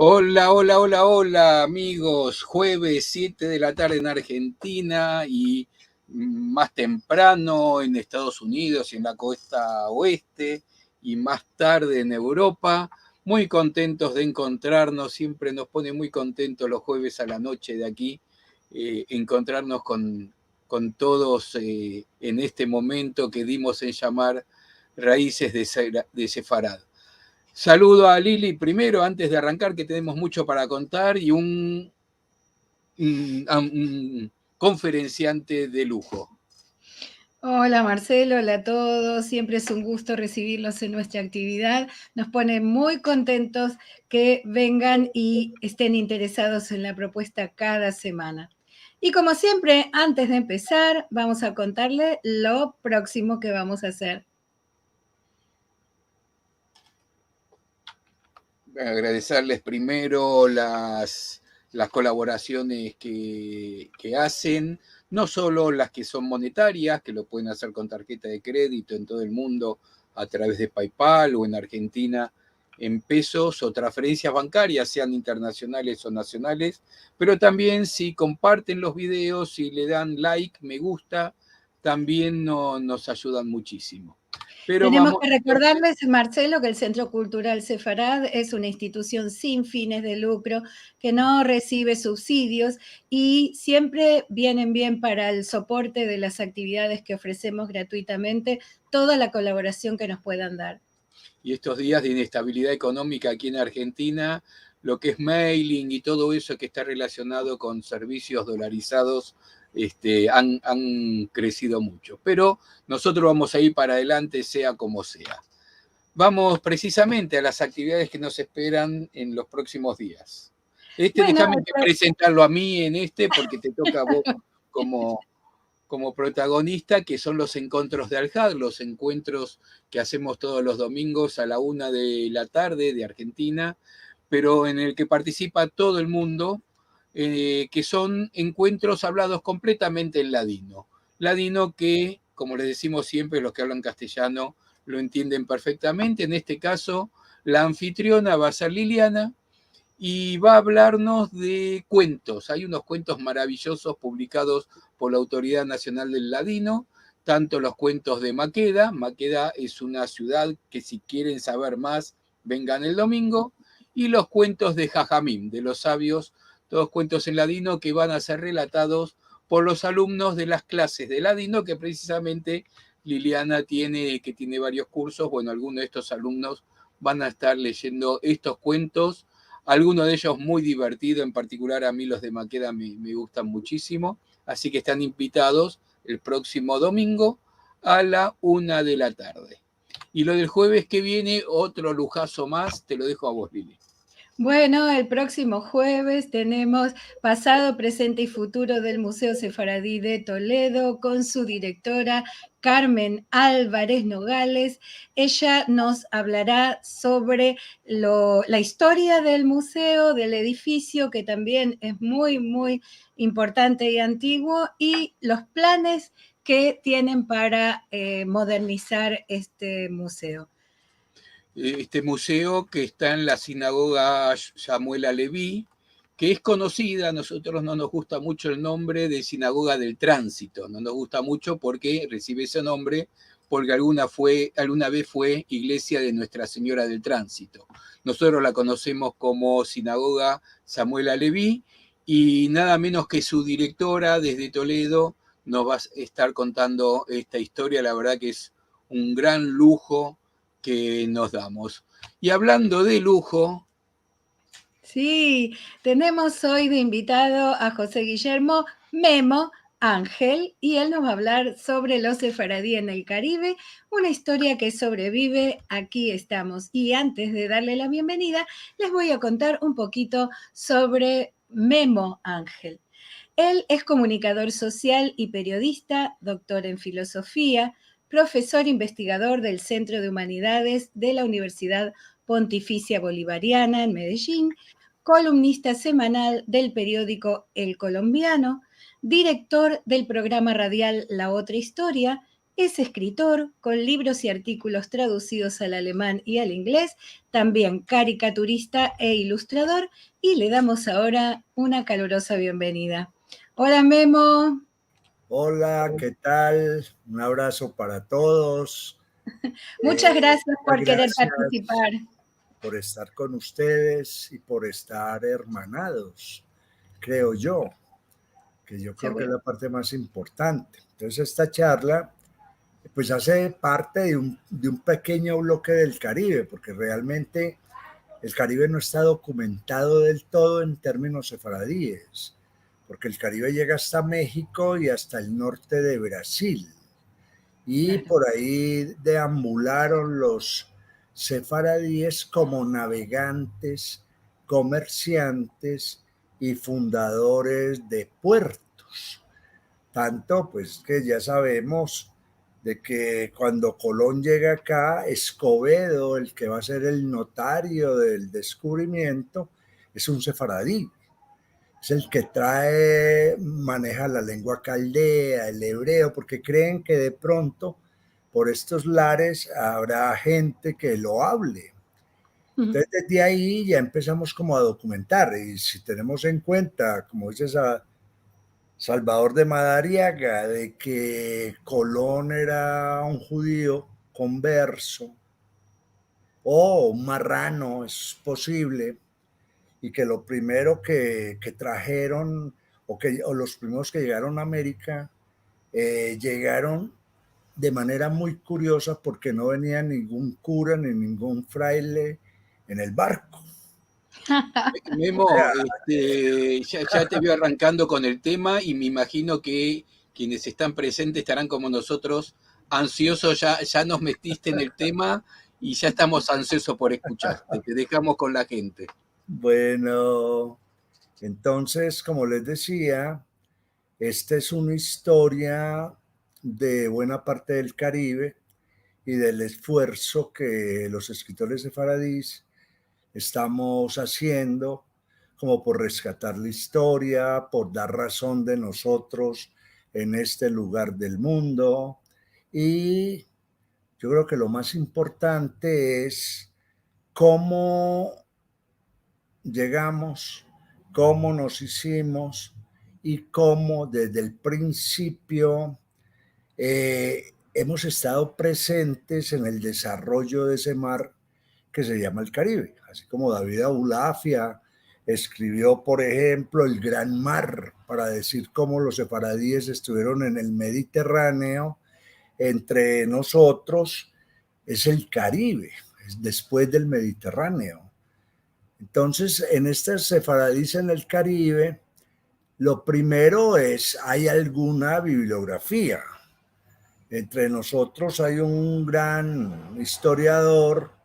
Hola, hola, hola, hola, amigos. Jueves 7 de la tarde en Argentina y más temprano en Estados Unidos y en la costa oeste y más tarde en Europa. Muy contentos de encontrarnos, siempre nos pone muy contentos los jueves a la noche de aquí, encontrarnos con todos en este momento que dimos en llamar Raíces de Sefarad. Saludo a Lili primero, antes de arrancar, que tenemos mucho para contar, y un conferenciante de lujo. Hola Marcelo, hola a todos. Siempre es un gusto recibirlos en nuestra actividad. Nos pone muy contentos que vengan y estén interesados en la propuesta cada semana. Y como siempre, antes de empezar, vamos a contarle lo próximo que vamos a hacer. Agradecerles primero las colaboraciones que hacen, no solo las que son monetarias, que lo pueden hacer con tarjeta de crédito en todo el mundo a través de PayPal o en Argentina en pesos o transferencias bancarias, sean internacionales o nacionales, pero también si comparten los videos, si le dan like, me gusta, también nos ayudan muchísimo. Pero Tenemos vamos. que recordarles, Marcelo, que el Centro Cultural Sefarad es una institución sin fines de lucro que no recibe subsidios y siempre vienen bien para el soporte de las actividades que ofrecemos gratuitamente, toda la colaboración que nos puedan dar. Y estos días de inestabilidad económica aquí en Argentina, lo que es mailing y todo eso que está relacionado con servicios dolarizados han crecido mucho. Pero nosotros vamos a ir para adelante, sea como sea. Vamos precisamente a las actividades que nos esperan en los próximos días. Bueno, Déjame presentarlo a mí porque te toca a vos como protagonista, que son los encuentros de Aljad, los encuentros que hacemos todos los domingos a la 1 de la tarde de Argentina, pero en el que participa todo el mundo, que son encuentros hablados completamente en ladino. Ladino que, como les decimos siempre, los que hablan castellano lo entienden perfectamente. En este caso, la anfitriona va a ser Liliana, y va a hablarnos de cuentos. Hay unos cuentos maravillosos publicados por la Autoridad Nacional del Ladino, tanto los cuentos de Maqueda. Maqueda es una ciudad que, si quieren saber más, vengan el domingo, y los cuentos de Jajamim, de los sabios, todos cuentos en ladino que van a ser relatados por los alumnos de las clases de ladino que precisamente Liliana que tiene varios cursos. Bueno, algunos de estos alumnos van a estar leyendo estos cuentos, algunos de ellos muy divertidos, en particular a mí los de Maqueda me gustan muchísimo, así que están invitados el próximo domingo a la 1 de la tarde. Y lo del jueves que viene, otro lujazo más, te lo dejo a vos, Lili. Bueno, el próximo jueves tenemos Pasado, Presente y Futuro del Museo Sefaradí de Toledo con su directora Carmen Álvarez Nogales. Ella nos hablará sobre la historia del museo, del edificio, que también es muy, muy importante y antiguo, y los planes que tienen para modernizar este museo. Este museo que está en la sinagoga Samuel Aleví, que es conocida, a nosotros no nos gusta mucho el nombre de Sinagoga del Tránsito, no nos gusta mucho porque recibe ese nombre porque alguna vez fue iglesia de Nuestra Señora del Tránsito. Nosotros la conocemos como Sinagoga Samuel Aleví, y nada menos que su directora desde Toledo nos va a estar contando esta historia. La verdad que es un gran lujo que nos damos. Y hablando de lujo. Sí, tenemos hoy de invitado a José Guillermo Memo Ángel y él nos va a hablar sobre los sefaradí en el Caribe, una historia que sobrevive. Aquí estamos. Y antes de darle la bienvenida, les voy a contar un poquito sobre Memo Ángel. Él es comunicador social y periodista, doctor en filosofía, profesor investigador del Centro de Humanidades de la Universidad Pontificia Bolivariana en Medellín, columnista semanal del periódico El Colombiano, director del programa radial La Otra Historia, Es escritor, con libros y artículos traducidos al alemán y al inglés, también caricaturista e ilustrador, y le damos ahora una calurosa bienvenida. Hola Memo. Hola, ¿qué tal? Un abrazo para todos. Muchas gracias por querer Gracias participar. por estar con ustedes y por estar hermanados, creo yo creo que es la parte más importante. Entonces esta charla pues hace parte de un pequeño bloque del Caribe, porque realmente el Caribe no está documentado del todo en términos sefaradíes, porque el Caribe llega hasta México y hasta el norte de Brasil. Y Claro. por ahí deambularon los sefaradíes como navegantes, comerciantes y fundadores de puertos. Tanto pues que ya sabemos de que cuando Colón llega acá, Escobedo, el que va a ser el notario del descubrimiento, es un sefaradí. Es el que maneja la lengua caldea, el hebreo, porque creen que de pronto por estos lares habrá gente que lo hable. Entonces desde ahí ya empezamos como a documentar, y si tenemos en cuenta, como dice Salvador de Madariaga, de que Colón era un judío converso o un marrano, es posible, y que lo primero que trajeron o los primeros que llegaron a América llegaron de manera muy curiosa porque no venía ningún cura ni ningún fraile en el barco. Memo, ya te veo arrancando con el tema y me imagino que quienes están presentes estarán como nosotros ansiosos, ya nos metiste en el tema y ya estamos ansiosos por escucharte. Te dejamos con la gente. Bueno, entonces, como les decía, esta es una historia de buena parte del Caribe y del esfuerzo que los escritores sefaradíes estamos haciendo como por rescatar la historia, por dar razón de nosotros en este lugar del mundo. Y yo creo que lo más importante es cómo llegamos, cómo nos hicimos y cómo desde el principio hemos estado presentes en el desarrollo de ese mar que se llama el Caribe, así como David Abulafia escribió, por ejemplo, El Gran Mar, para decir cómo los sefaradíes estuvieron en el Mediterráneo. Entre nosotros es el Caribe, es después del Mediterráneo. Entonces, en estas sefaradíes en el Caribe, lo primero es, ¿hay alguna bibliografía? Entre nosotros hay un gran historiador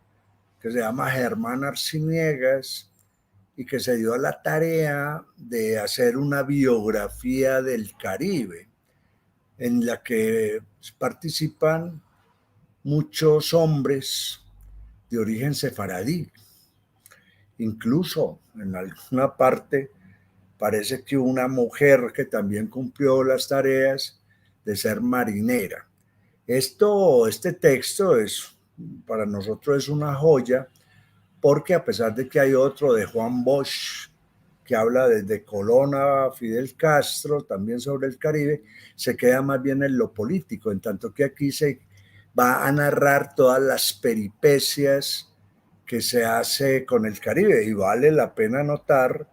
que se llama Germán Arciniegas y que se dio a la tarea de hacer una biografía del Caribe, en la que participan muchos hombres de origen sefaradí. Incluso en alguna parte parece que una mujer que también cumplió las tareas de ser marinera. Este texto para nosotros es una joya, porque a pesar de que hay otro de Juan Bosch que habla desde Colón a Fidel Castro, también sobre el Caribe, se queda más bien en lo político, en tanto que aquí se va a narrar todas las peripecias que se hace con el Caribe, y vale la pena notar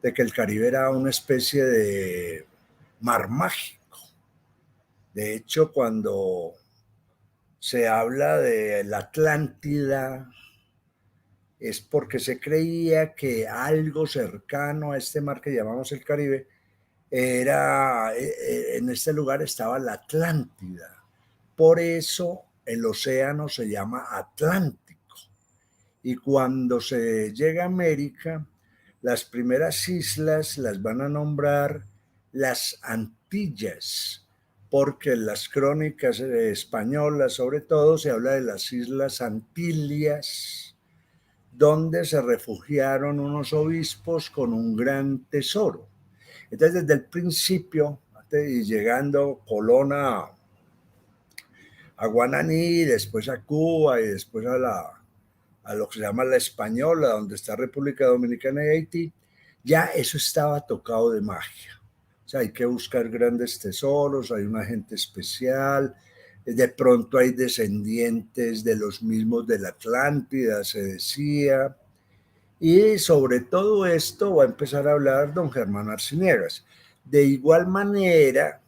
de que el Caribe era una especie de mar mágico. De hecho, cuando se habla de la Atlántida, es porque se creía que algo cercano a este mar que llamamos el Caribe en este lugar estaba la Atlántida. Por eso el océano se llama Atlántico. Y cuando se llega a América, las primeras islas las van a nombrar las Antillas, porque en las crónicas españolas sobre todo se habla de las Islas Antillas, donde se refugiaron unos obispos con un gran tesoro. Entonces, desde el principio, y llegando Colón a Guananí, después a Cuba y después a lo que se llama la Española, donde está República Dominicana y Haití, ya eso estaba tocado de magia. O sea, hay que buscar grandes tesoros, hay una gente especial, de pronto hay descendientes de los mismos de la Atlántida, se decía. Y sobre todo esto va a empezar a hablar don Germán Arciniegas. De igual manera,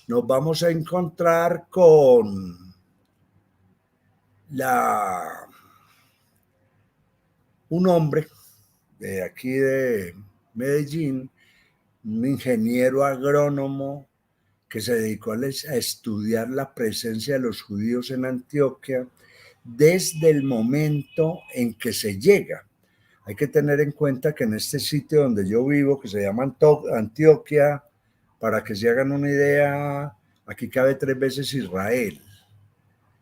nos vamos a encontrar con un hombre de aquí de Medellín, un ingeniero agrónomo que se dedicó a estudiar la presencia de los judíos en Antioquia desde el momento en que se llega. Hay que tener en cuenta que en este sitio donde yo vivo, que se llama Antioquia, para que se hagan una idea, aquí cabe 3 veces Israel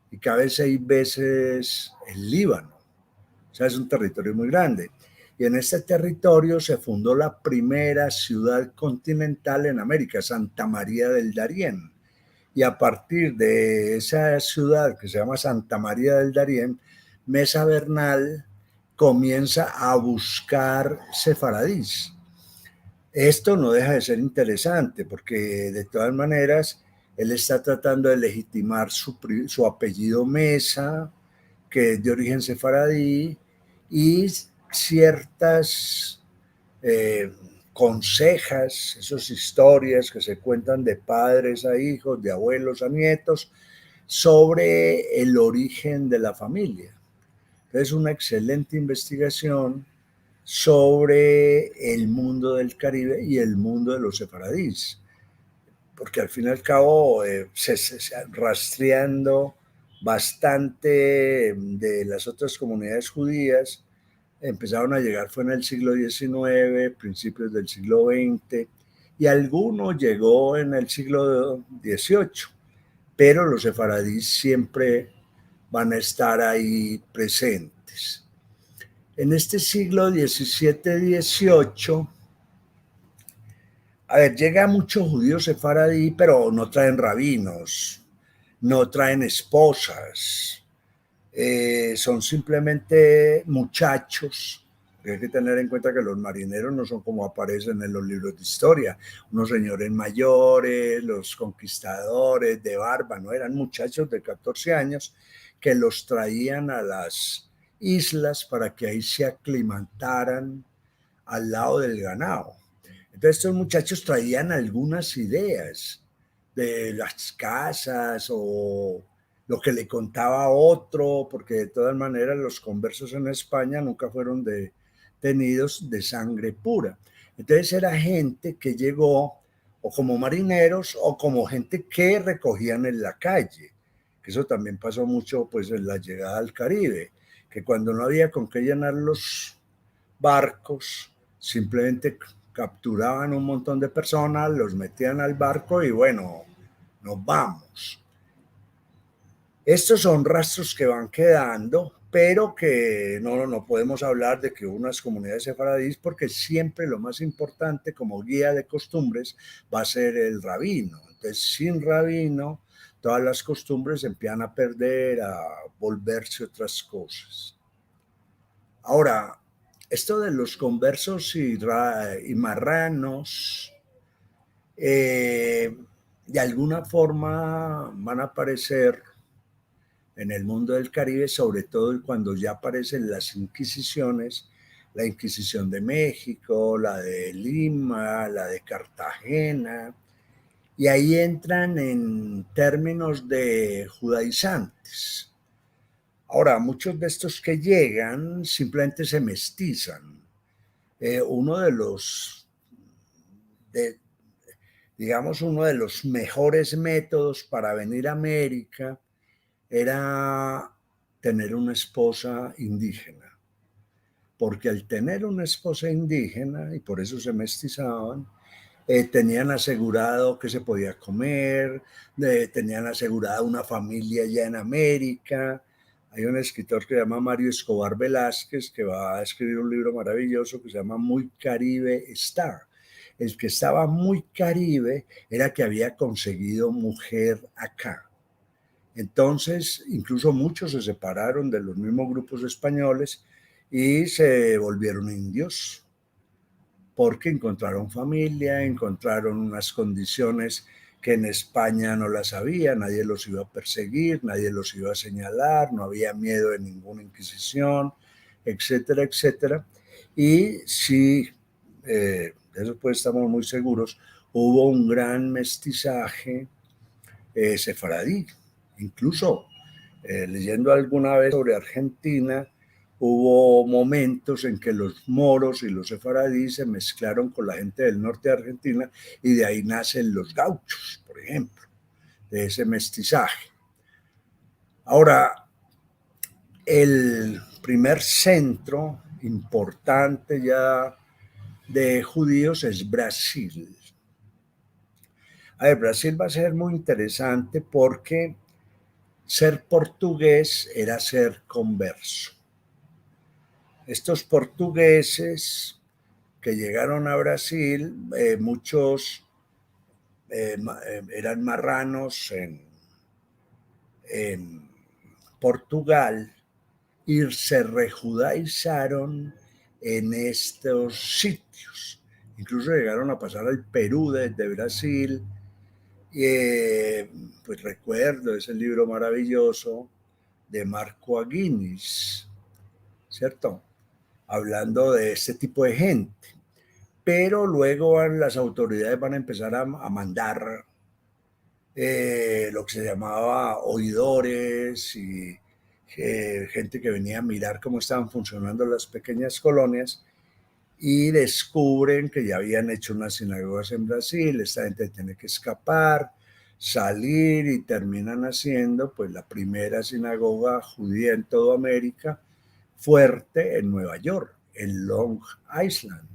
y cabe 6 veces el Líbano. O sea, es un territorio muy grande. Y en este territorio se fundó la primera ciudad continental en América, Santa María del Darién. Y a partir de esa ciudad que se llama Santa María del Darién, Mesa Bernal comienza a buscar sefaradís. Esto no deja de ser interesante porque de todas maneras él está tratando de legitimar su apellido Mesa, que es de origen sefaradí, y ciertas consejas, esas historias que se cuentan de padres a hijos, de abuelos a nietos, sobre el origen de la familia. Es una excelente investigación sobre el mundo del Caribe y el mundo de los sefaradíes, porque al fin y al cabo rastreando bastante de las otras comunidades judías, empezaron a llegar fue en el siglo XIX, principios del siglo XX, y alguno llegó en el siglo XVIII, pero los sefaradíes siempre van a estar ahí presentes. En este siglo XVII-XVIII, a ver, llega mucho judío sefaradí, pero no traen rabinos, no traen esposas, son simplemente muchachos. Hay que tener en cuenta que los marineros no son como aparecen en los libros de historia, unos señores mayores, los conquistadores de barba, no eran muchachos de 14 años que los traían a las islas para que ahí se aclimataran al lado del ganado. Entonces estos muchachos traían algunas ideas de las casas o lo que le contaba a otro, porque de todas maneras los conversos en España nunca fueron tenidos de sangre pura. Entonces era gente que llegó o como marineros o como gente que recogían en la calle, que eso también pasó mucho pues en la llegada al Caribe, que cuando no había con qué llenar los barcos, simplemente capturaban un montón de personas, los metían al barco y bueno, nos vamos. Estos son rastros que van quedando, pero que no podemos hablar de que unas comunidades sefaradíes, porque siempre lo más importante como guía de costumbres va a ser el rabino. Entonces, sin rabino, todas las costumbres empiezan a perder, a volverse otras cosas. Ahora, esto de los conversos y marranos, de alguna forma van a aparecer en el mundo del Caribe, sobre todo cuando ya aparecen las inquisiciones, la Inquisición de México, la de Lima, la de Cartagena, y ahí entran en términos de judaizantes. Ahora, muchos de estos que llegan simplemente se mestizan. Uno de los mejores métodos para venir a América era tener una esposa indígena, porque al tener una esposa indígena, y por eso se mestizaban, tenían asegurado que se podía comer, tenían asegurada una familia ya en América. Hay un escritor que se llama Mario Escobar Velázquez que va a escribir un libro maravilloso que se llama Muy Caribe está. El que estaba muy Caribe era que había conseguido mujer acá. Entonces, incluso muchos se separaron de los mismos grupos españoles y se volvieron indios, porque encontraron familia, encontraron unas condiciones que en España no las había, nadie los iba a perseguir, nadie los iba a señalar, no había miedo de ninguna inquisición, etcétera, etcétera. Y sí, de eso pues estamos muy seguros, hubo un gran mestizaje sefaradí. Incluso leyendo alguna vez sobre Argentina, hubo momentos en que los moros y los sefaradíes se mezclaron con la gente del norte de Argentina y de ahí nacen los gauchos, por ejemplo, de ese mestizaje. Ahora, el primer centro importante ya de judíos es Brasil. A ver, Brasil va a ser muy interesante porque ser portugués era ser converso. Estos portugueses que llegaron a Brasil, muchos eran marranos en Portugal y se rejudaizaron en estos sitios. Incluso llegaron a pasar al Perú desde Brasil. Pues recuerdo ese libro maravilloso de Marco Aguinis, ¿cierto? Hablando de este tipo de gente. Pero luego las autoridades van a empezar a mandar lo que se llamaba oidores y gente que venía a mirar cómo estaban funcionando las pequeñas colonias y descubren que ya habían hecho unas sinagogas en Brasil, esta gente tiene que escapar, salir y terminan haciendo pues la primera sinagoga judía en toda América, fuerte en Nueva York, en Long Island.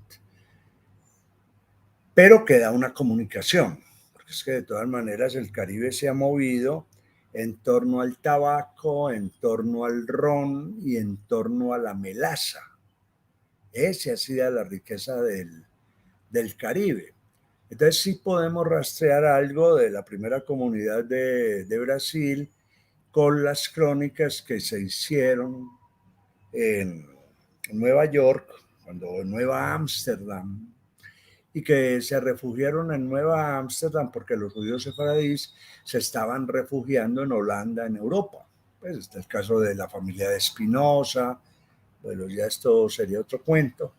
Pero queda una comunicación, porque es que de todas maneras el Caribe se ha movido en torno al tabaco, en torno al ron y en torno a la melaza. Esa ha sido la riqueza del Caribe. Entonces sí podemos rastrear algo de la primera comunidad de Brasil con las crónicas que se hicieron en Nueva York, cuando en Nueva Ámsterdam, y que se refugiaron en Nueva Ámsterdam porque los judíos sefaradíes se estaban refugiando en Holanda, en Europa. Pues está el caso de la familia de Spinoza, bueno, ya esto sería otro cuento.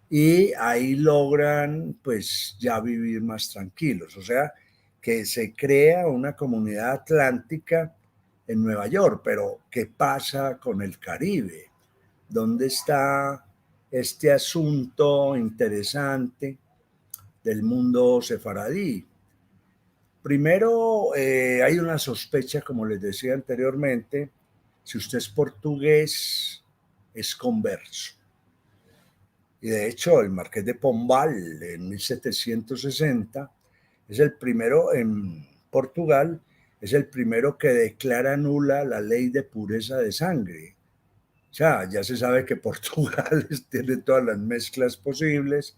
Y ahí logran pues ya vivir más tranquilos, o sea, que se crea una comunidad atlántica en Nueva York, pero ¿qué pasa con el Caribe? ¿Dónde está este asunto interesante del mundo sefaradí? Primero, hay una sospecha, como les decía anteriormente, si usted es portugués, es converso. Y de hecho, el Marqués de Pombal en 1760 es el primero en Portugal, es el primero que declara nula la ley de pureza de sangre. O sea, ya se sabe que Portugal tiene todas las mezclas posibles.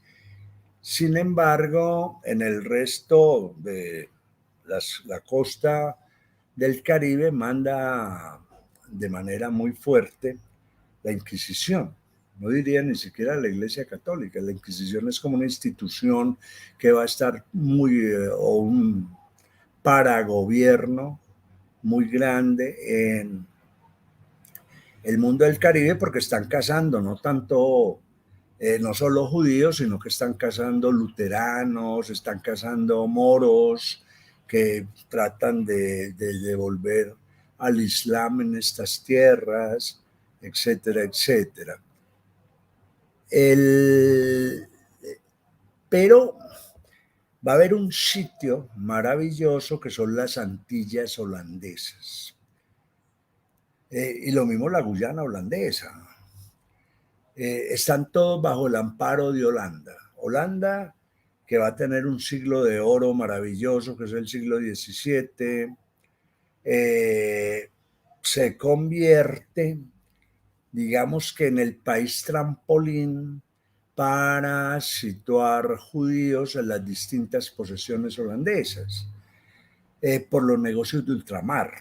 Sin embargo, en el resto de la costa del Caribe manda de manera muy fuerte la Inquisición. No diría ni siquiera la Iglesia Católica. La Inquisición es como una institución que va a estar o un paragobierno muy grande en el mundo del Caribe porque están cazando no tanto, no solo judíos, sino que están cazando luteranos, están cazando moros que tratan de devolver al Islam en estas tierras, etcétera, etcétera. Pero va a haber un sitio maravilloso que son las Antillas holandesas. Y lo mismo la Guyana holandesa. Están todos bajo el amparo de Holanda. Holanda, que va a tener un siglo de oro maravilloso, que es el siglo XVII, se convierte, digamos que en el país trampolín para situar judíos en las distintas posesiones holandesas, por los negocios de ultramar.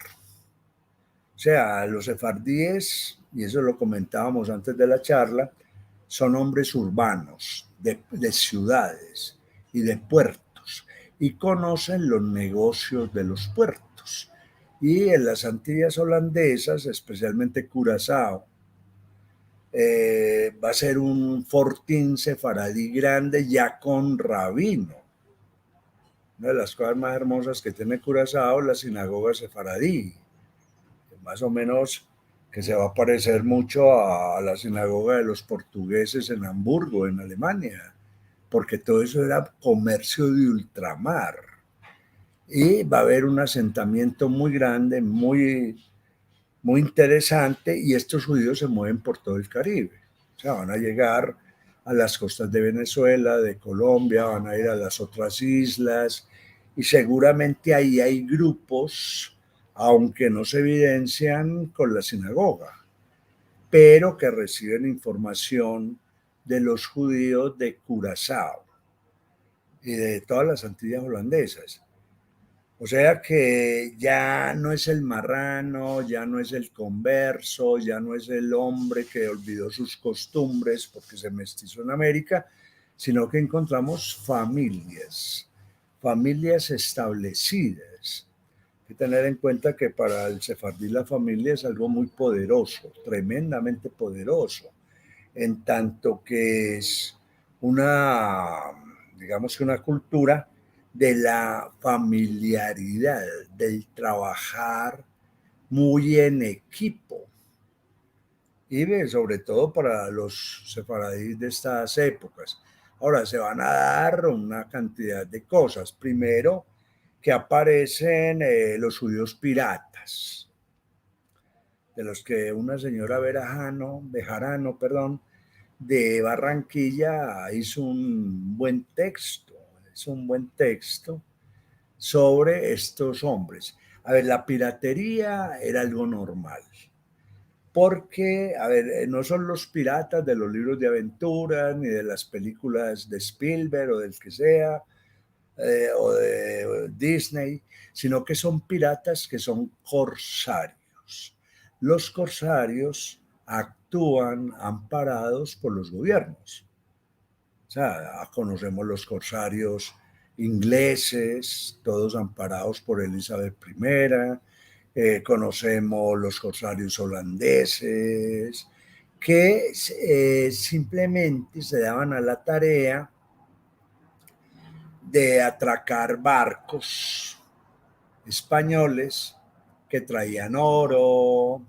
O sea, los sefardíes, y eso lo comentábamos antes de la charla, son hombres urbanos, de ciudades y de puertos, y conocen los negocios de los puertos. Y en las Antillas holandesas, especialmente Curazao, va a ser un fortín sefaradí grande ya con rabino. Una de las cosas más hermosas que tiene Curazao, la sinagoga sefaradí, más o menos que se va a parecer mucho a la sinagoga de los portugueses en Hamburgo, en Alemania, porque todo eso era comercio de ultramar. Y va a haber un asentamiento muy grande, muy interesante, y estos judíos se mueven por todo el Caribe. O sea, van a llegar a las costas de Venezuela, de Colombia, van a ir a las otras islas, y seguramente ahí hay grupos, aunque no se evidencian con la sinagoga, pero que reciben información de los judíos de Curazao y de todas las Antillas holandesas. O sea que ya no es el marrano, ya no es el converso, ya no es el hombre que olvidó sus costumbres porque se mestizó en América, sino que encontramos familias, familias establecidas. Hay que tener en cuenta que para el sefardí la familia es algo muy poderoso, tremendamente poderoso, en tanto que es una, digamos que una cultura de la familiaridad, del trabajar muy en equipo. Y sobre todo para los sefaradíes de estas épocas. Ahora se van a dar una cantidad de cosas. Primero, que aparecen los judíos piratas, de los que una señora Bejarano, perdón, de Barranquilla hizo un buen texto sobre estos hombres. A ver, la piratería era algo normal, porque, a ver, no son los piratas de los libros de aventuras, ni de las películas de Spielberg o del que sea, o de Disney, sino que son piratas que son corsarios. Los corsarios actúan amparados por los gobiernos. O sea, conocemos los corsarios ingleses, todos amparados por Elizabeth I, conocemos los corsarios holandeses, que simplemente se daban a la tarea de atracar barcos españoles que traían oro.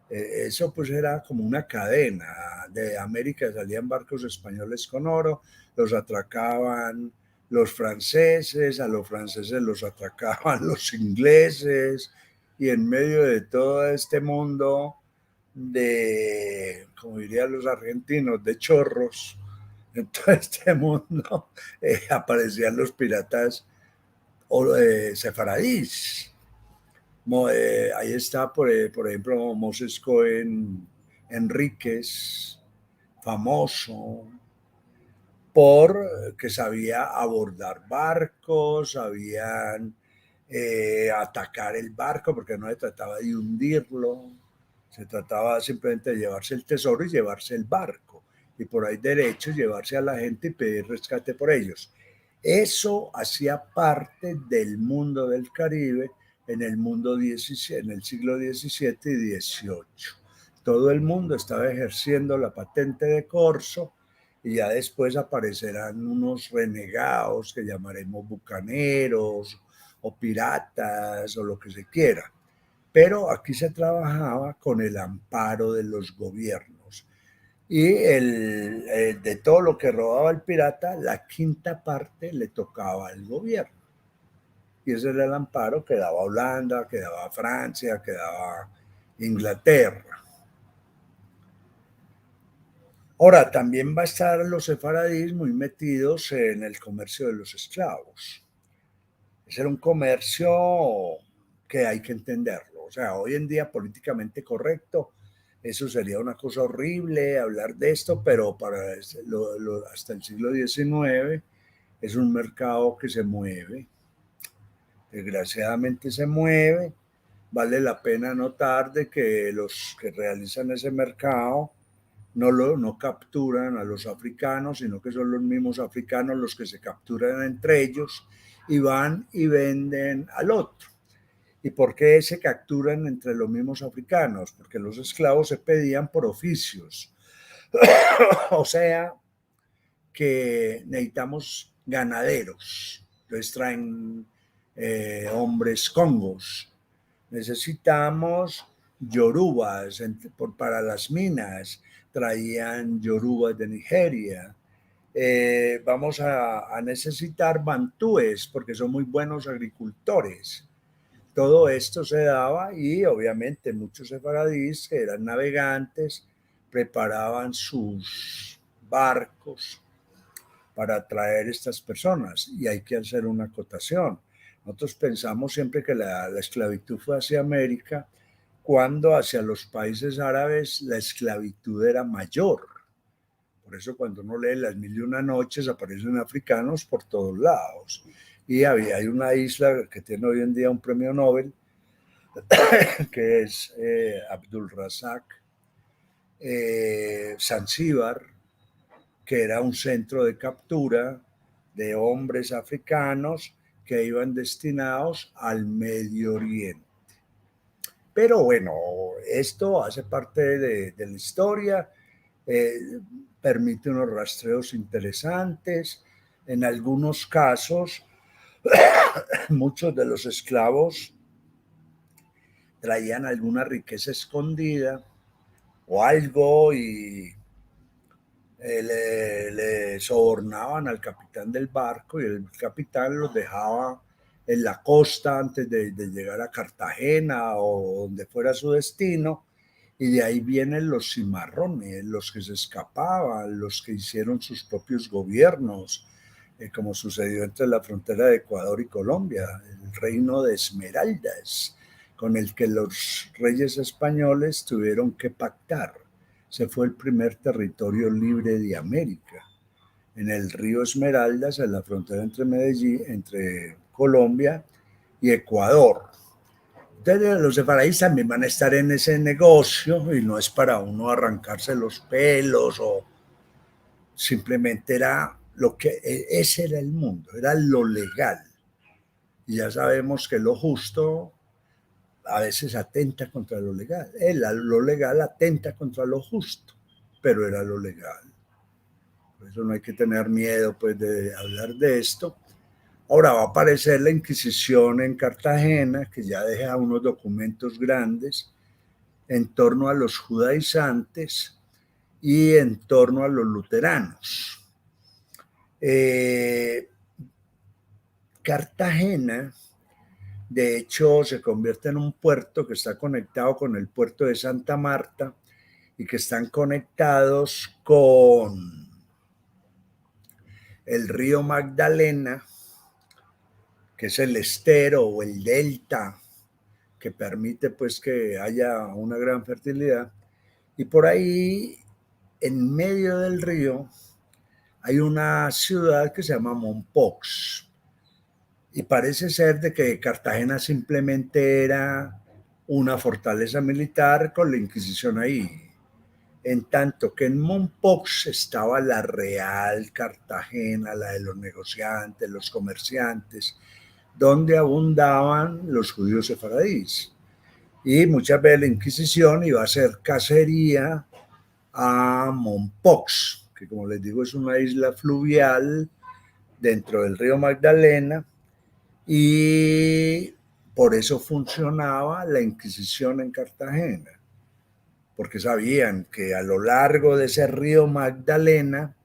Eso pues era como una cadena. De América salían barcos españoles con oro, los atracaban los franceses, a los franceses los atracaban los ingleses, y en medio de todo este mundo de, como dirían los argentinos, de chorros, en todo este mundo aparecían los piratas sefaradís. Ahí está, por ejemplo, Moses Cohen Enríquez, famoso por que sabía abordar barcos, sabían atacar el barco, porque no se trataba de hundirlo, se trataba simplemente de llevarse el tesoro y llevarse el barco, y por ahí derecho llevarse a la gente y pedir rescate por ellos. Eso hacía parte del mundo del Caribe en el en el siglo XVII y XVIII. Todo el mundo estaba ejerciendo la patente de corso, y ya después aparecerán unos renegados que llamaremos bucaneros o piratas o lo que se quiera. Pero aquí se trabajaba con el amparo de los gobiernos. Y de todo lo que robaba el pirata, la quinta parte le tocaba al gobierno. Y ese era el amparo que daba Holanda, que daba Francia, que daba Inglaterra. Ahora, también va a estar los sefaradíes muy metidos en el comercio de los esclavos. Ese era un comercio que hay que entenderlo. O sea, hoy en día políticamente correcto, eso sería una cosa horrible hablar de esto, pero para hasta el siglo XIX es un mercado que se mueve. Desgraciadamente se mueve, vale la pena notar de que los que realizan ese mercado no capturan a los africanos, sino que son los mismos africanos los que se capturan entre ellos y van y venden al otro. ¿Y por qué se capturan entre los mismos africanos? Porque los esclavos se pedían por oficios. O sea, que necesitamos ganaderos. Entonces traen hombres congos. Necesitamos yorubas para las minas. Traían yorubas de Nigeria. Vamos a necesitar bantúes porque son muy buenos agricultores. Todo esto se daba y obviamente muchos sefaradíes que eran navegantes preparaban sus barcos para atraer estas personas. Y hay que hacer una acotación. Nosotros pensamos siempre que la esclavitud fue hacia América, cuando hacia los países árabes la esclavitud era mayor. Por eso cuando uno lee Las Mil y Una Noches aparecen africanos por todos lados. Y hay una isla que tiene hoy en día un premio Nobel, que es Abdul Razak Zanzíbar, que era un centro de captura de hombres africanos que iban destinados al Medio Oriente. Pero bueno, esto hace parte de la historia, permite unos rastreos interesantes. En algunos casos, muchos de los esclavos traían alguna riqueza escondida o algo y le sobornaban al capitán del barco y el capitán los dejaba en la costa antes de llegar a Cartagena o donde fuera su destino, y de ahí vienen los cimarrones, los que se escapaban, los que hicieron sus propios gobiernos, como sucedió entre la frontera de Ecuador y Colombia, el reino de Esmeraldas, con el que los reyes españoles tuvieron que pactar. Se fue el primer territorio libre de América, en el río Esmeraldas, en la frontera entre Medellín, entre Colombia y Ecuador. Entonces los sefaradíes también van a estar en ese negocio y no es para uno arrancarse los pelos o simplemente era lo que, ese era el mundo, era lo legal. Y ya sabemos que lo justo a veces atenta contra lo legal. Lo legal atenta contra lo justo, pero era lo legal. Por eso no hay que tener miedo pues, de hablar de esto. Ahora va a aparecer la Inquisición en Cartagena, que ya deja unos documentos grandes en torno a los judaizantes y en torno a los luteranos. Cartagena, de hecho, se convierte en un puerto que está conectado con el puerto de Santa Marta y que están conectados con el río Magdalena, que es el estero o el delta que permite pues que haya una gran fertilidad. Y por ahí, en medio del río, hay una ciudad que se llama Mompox. Y parece ser de que Cartagena simplemente era una fortaleza militar con la Inquisición ahí. En tanto que en Mompox estaba la Real Cartagena, la de los negociantes, los comerciantes, donde abundaban los judíos sefaradíes. Y muchas veces la Inquisición iba a hacer cacería a Mompox, que como les digo es una isla fluvial dentro del río Magdalena, y por eso funcionaba la Inquisición en Cartagena, porque sabían que a lo largo de ese río Magdalena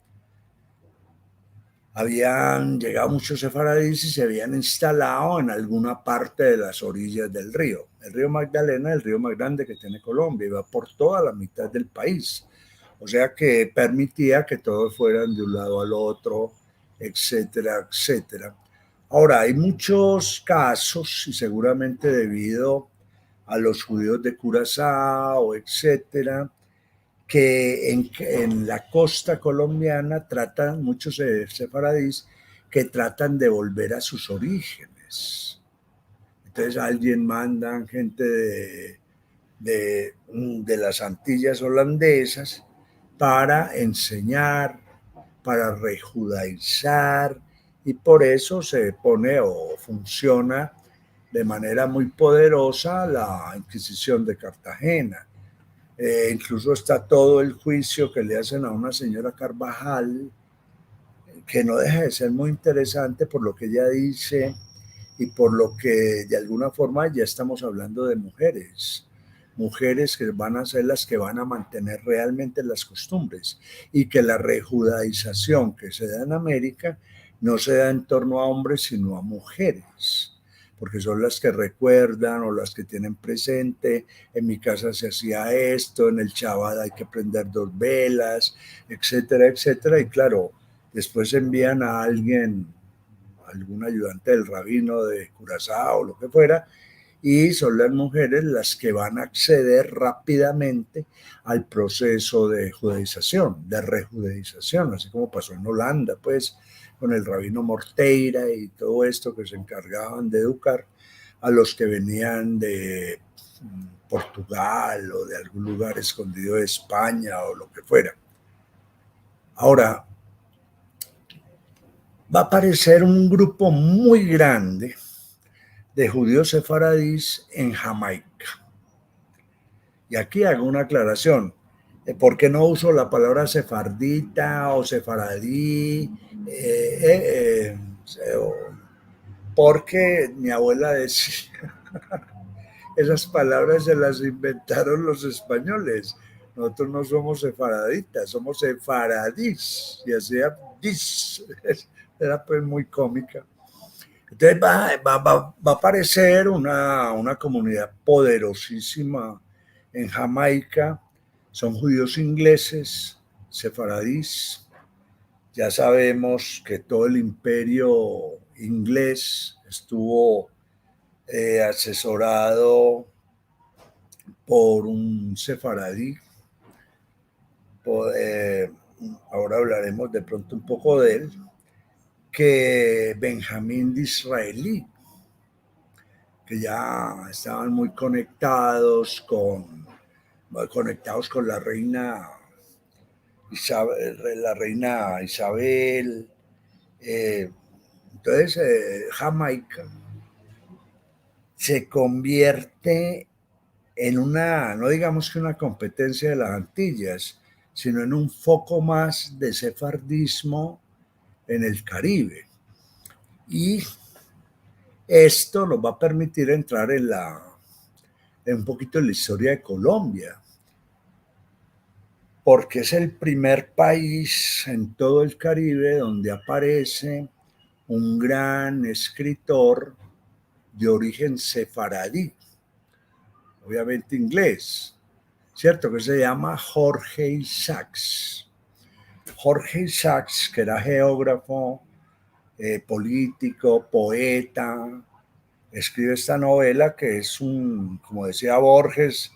habían llegado muchos sefaradíes y se habían instalado en alguna parte de las orillas del río. El río Magdalena es el río más grande que tiene Colombia y va por toda la mitad del país. O sea que permitía que todos fueran de un lado al otro, etcétera, etcétera. Ahora, hay muchos casos, y seguramente debido a los judíos de Curazao, etcétera, que en la costa colombiana tratan, muchos sefaradíes, que tratan de volver a sus orígenes. entonces alguien mandan gente de las Antillas holandesas para enseñar, para rejudaizar, y por eso se pone o funciona de manera muy poderosa la Inquisición de Cartagena. Incluso está todo el juicio que le hacen a una señora Carvajal, que no deja de ser muy interesante por lo que ella dice y por lo que de alguna forma ya estamos hablando de mujeres, mujeres que van a ser las que van a mantener realmente las costumbres, y que la rejudaización que se da en América no se da en torno a hombres sino a mujeres, porque son las que recuerdan o las que tienen presente: en mi casa se hacía esto, en el Chabad hay que prender 2 velas, etcétera, etcétera. Y claro, después envían a alguien, algún ayudante del rabino de Curazao o lo que fuera, y son las mujeres las que van a acceder rápidamente al proceso de judaización, de rejudaización, así como pasó en Holanda, pues, con el rabino Morteira y todo esto, que se encargaban de educar a los que venían de Portugal o de algún lugar escondido de España o lo que fuera. Ahora, va a aparecer un grupo muy grande de judíos sefaradíes en Jamaica. Y aquí hago una aclaración. ¿Por qué no uso la palabra sefardita o sefaradí? Porque mi abuela decía, esas palabras se las inventaron los españoles. Nosotros no somos sefaraditas, somos sefaradís. Y hacía dis. Era pues muy cómica. Entonces va a aparecer una comunidad poderosísima en Jamaica. Son judíos ingleses, sefaradís. Ya sabemos que todo el imperio inglés estuvo asesorado por un sefaradí. Ahora hablaremos de pronto un poco de él, que Benjamín Disraeli, que ya estaban muy conectados con la reina Isabel. Entonces, Jamaica se convierte en una, no digamos que una competencia de las Antillas, sino en un foco más de sefardismo en el Caribe. Y esto nos va a permitir entrar en un poquito en la historia de Colombia, porque es el primer país en todo el Caribe donde aparece un gran escritor de origen sefaradí, obviamente inglés, ¿cierto? Que se llama Jorge Isaacs. Jorge Isaacs, que era geógrafo, político, poeta, escribe esta novela que es como decía Borges,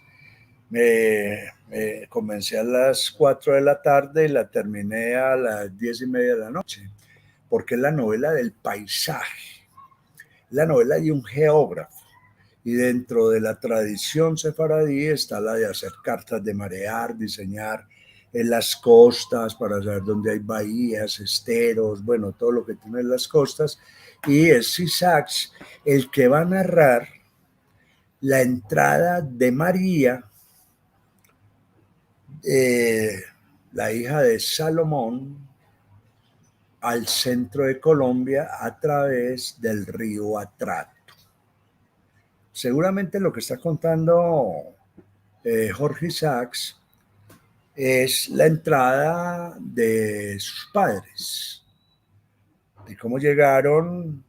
me comencé a las 4 de la tarde y la terminé a las 10:30 de la noche, porque es la novela del paisaje, la novela de un geógrafo. Y dentro de la tradición sefaradí está la de hacer cartas de marear, diseñar en las costas para saber dónde hay bahías, esteros, bueno, todo lo que tienen las costas. Y es Isaacs el que va a narrar la entrada de María, la hija de Salomón, al centro de Colombia a través del río Atrato. Seguramente lo que está contando Jorge Isaacs es la entrada de sus padres, de cómo llegaron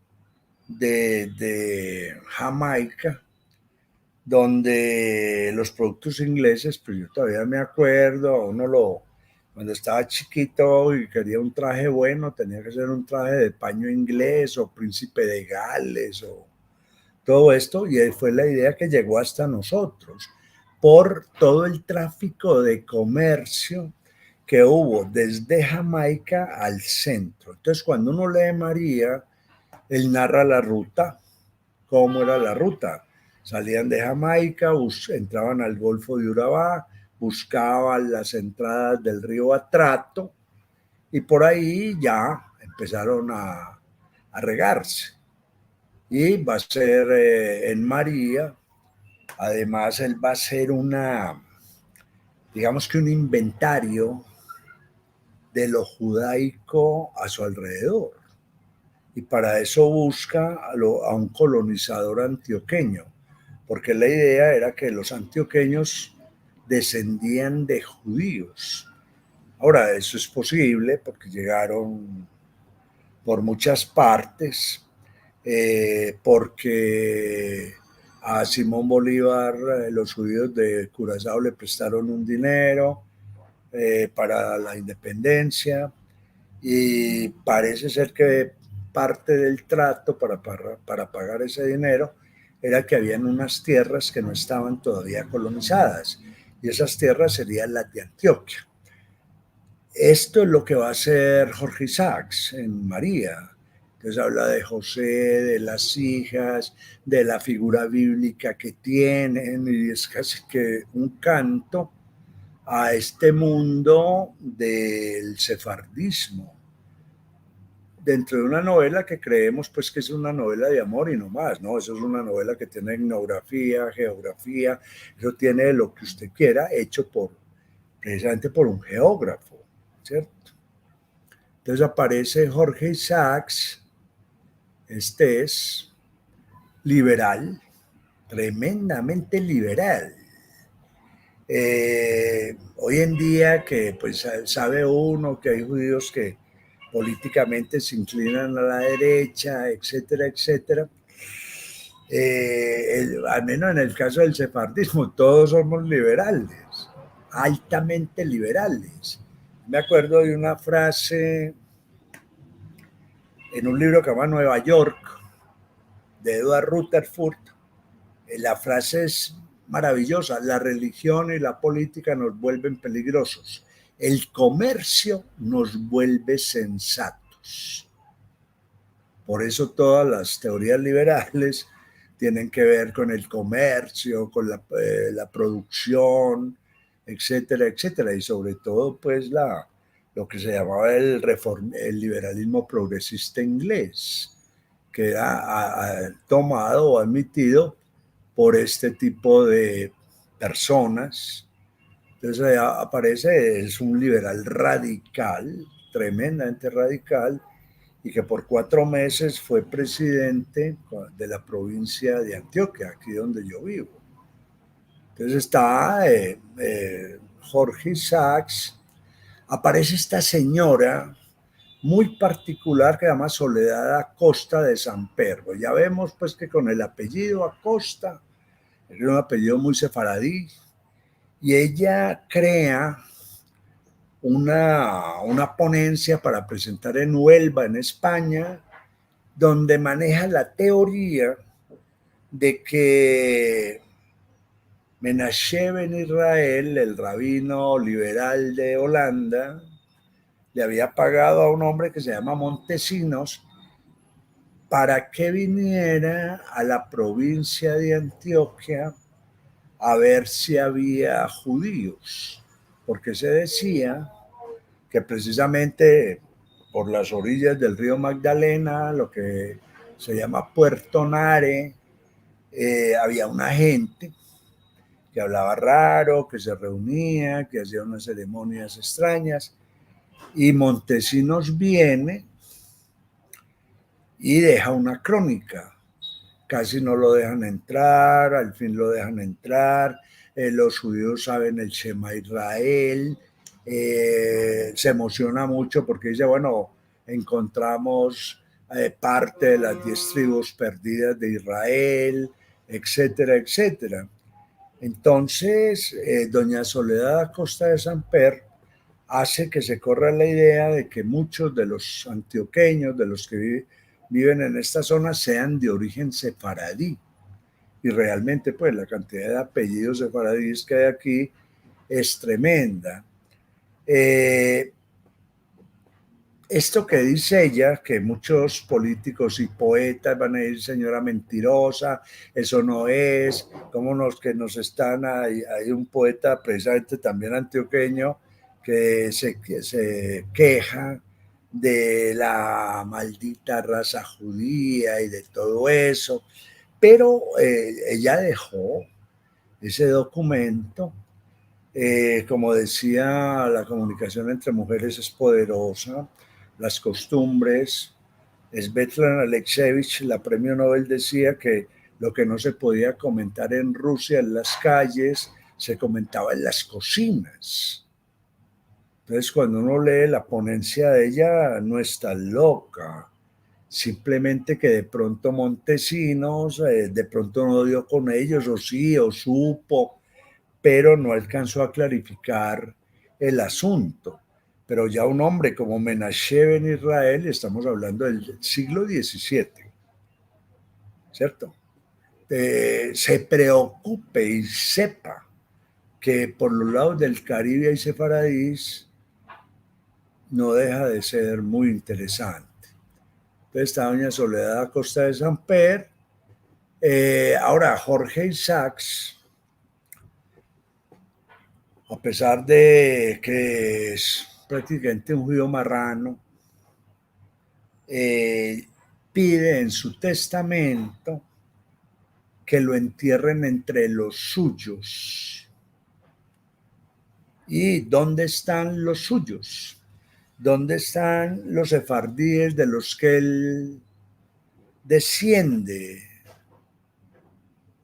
de Jamaica, donde los productos ingleses, pues yo todavía me acuerdo, cuando estaba chiquito y quería un traje bueno, tenía que ser un traje de paño inglés o príncipe de Gales o todo esto, y fue la idea que llegó hasta nosotros por todo el tráfico de comercio que hubo desde Jamaica al centro. Entonces, cuando uno lee María, él narra la ruta cómo era la ruta. Salían de Jamaica, entraban al Golfo de Urabá, buscaban las entradas del río Atrato y por ahí ya empezaron a regarse. Y va a ser en María, además él va a hacer digamos que un inventario de lo judaico a su alrededor. Y para eso busca a un colonizador antioqueño, porque la idea era que los antioqueños descendían de judíos. Ahora, eso es posible porque llegaron por muchas partes, porque a Simón Bolívar los judíos de Curazao le prestaron un dinero para la independencia y parece ser que parte del trato para pagar ese dinero era que habían unas tierras que no estaban todavía colonizadas y esas tierras serían las de Antioquia. Esto es lo que va a hacer Jorge Isaacs en María. Entonces habla de José, de las hijas, de la figura bíblica que tienen y es casi que un canto a este mundo del sefardismo dentro de una novela que creemos pues que es una novela de amor y no más, ¿no? Eso es una novela que tiene etnografía, geografía, eso tiene lo que usted quiera hecho precisamente por un geógrafo, ¿cierto? Entonces aparece Jorge Isaacs, este es liberal, tremendamente liberal. Hoy en día que pues sabe uno que hay judíos que políticamente se inclinan a la derecha, etcétera, etcétera. Al menos en el caso del sefardismo, todos somos liberales, altamente liberales. Me acuerdo de una frase en un libro que se llama Nueva York, de Edward Rutherford. La frase es maravillosa: la religión y la política nos vuelven peligrosos, el comercio nos vuelve sensatos. Por eso todas las teorías liberales tienen que ver con el comercio, con la producción, etcétera, etcétera, y sobre todo pues lo que se llamaba el liberalismo progresista inglés, que era tomado o admitido por este tipo de personas. Entonces allá aparece, es un liberal radical, tremendamente radical, y que por 4 meses fue presidente de la provincia de Antioquia, aquí donde yo vivo. Entonces está Jorge Isaacs, aparece esta señora muy particular que se llama Soledad Acosta de Sampergo. Ya vemos pues que con el apellido Acosta, es un apellido muy sefaradí, y ella crea una ponencia para presentar en Huelva, en España, donde maneja la teoría de que Menashe Ben Israel, el rabino liberal de Holanda, le había pagado a un hombre que se llama Montesinos para que viniera a la provincia de Antioquia a ver si había judíos, porque se decía que precisamente por las orillas del río Magdalena, lo que se llama Puerto Nare, había una gente que hablaba raro, que se reunía, que hacía unas ceremonias extrañas, y Montesinos viene y deja una crónica. Casi no lo dejan entrar, al fin lo dejan entrar, los judíos saben el Shema Israel, se emociona mucho porque dice, bueno, encontramos parte de las 10 tribus perdidas de Israel, etcétera, etcétera. Entonces, doña Soledad Acosta de Samper hace que se corra la idea de que muchos de los antioqueños, de los que viven en esta zona, sean de origen sefaradí. Y realmente, pues, la cantidad de apellidos sefaradíes que hay aquí es tremenda. esto que dice ella, que muchos políticos y poetas van a decir, señora mentirosa, eso no es, como que nos están, hay un poeta precisamente también antioqueño que se queja de la maldita raza judía y de todo eso, pero ella dejó ese documento. Como decía, la comunicación entre mujeres es poderosa, las costumbres. Svetlana Alexievich, la premio Nobel, decía que lo que no se podía comentar en Rusia en las calles, se comentaba en las cocinas. Entonces, cuando uno lee la ponencia de ella, no está loca. Simplemente que de pronto Montesinos, de pronto no dio con ellos, o sí, o supo, pero no alcanzó a clarificar el asunto. Pero ya un hombre como Menashe en Israel, estamos hablando del siglo XVII, ¿cierto? Se preocupe y sepa que por los lados del Caribe hay sefaradís, no deja de ser muy interesante. Entonces está doña Soledad Acosta de Samper. Ahora, Jorge Isaacs, a pesar de que es prácticamente un judío marrano, pide en su testamento que lo entierren entre los suyos. ¿Y dónde están los suyos? ¿Dónde están los sefardíes de los que él desciende?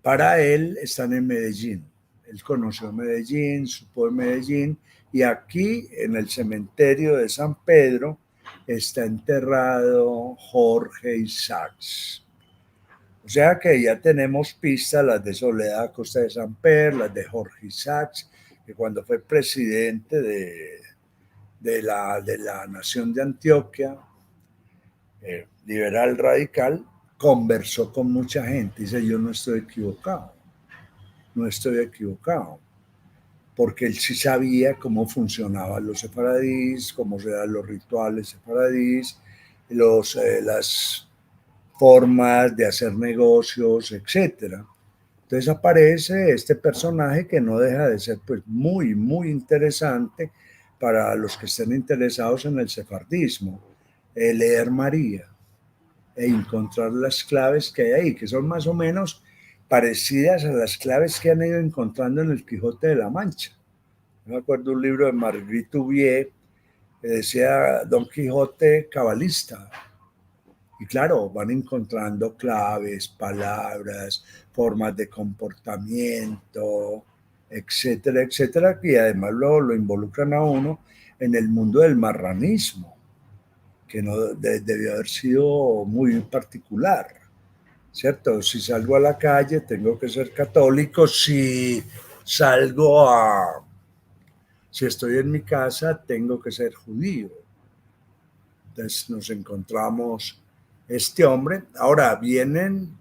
Para él están en Medellín. Él conoció Medellín, supo de Medellín, y aquí en el cementerio de San Pedro está enterrado Jorge Isaacs. O sea que ya tenemos pistas, las de Soledad Acosta de Samper, las de Jorge Isaacs, que cuando fue presidente de la nación de Antioquia, liberal radical, conversó con mucha gente. Dice, yo no estoy equivocado, porque él sí sabía cómo funcionaban los sefaradís, cómo eran los rituales sefaradís, las formas de hacer negocios, etc. Entonces aparece este personaje que no deja de ser pues muy, muy interesante para los que estén interesados en el sefardismo, leer María e encontrar las claves que hay ahí, que son más o menos parecidas a las claves que han ido encontrando en el Quijote de la Mancha. Yo me acuerdo un libro de Marguerite Touvier que decía Don Quijote cabalista. Y claro, van encontrando claves, palabras, formas de comportamiento, etcétera, etcétera, y además lo involucran a uno en el mundo del marranismo, que no debió haber sido muy particular, ¿cierto? Si salgo a la calle tengo que ser católico, si estoy en mi casa tengo que ser judío. Entonces nos encontramos este hombre. Ahora vienen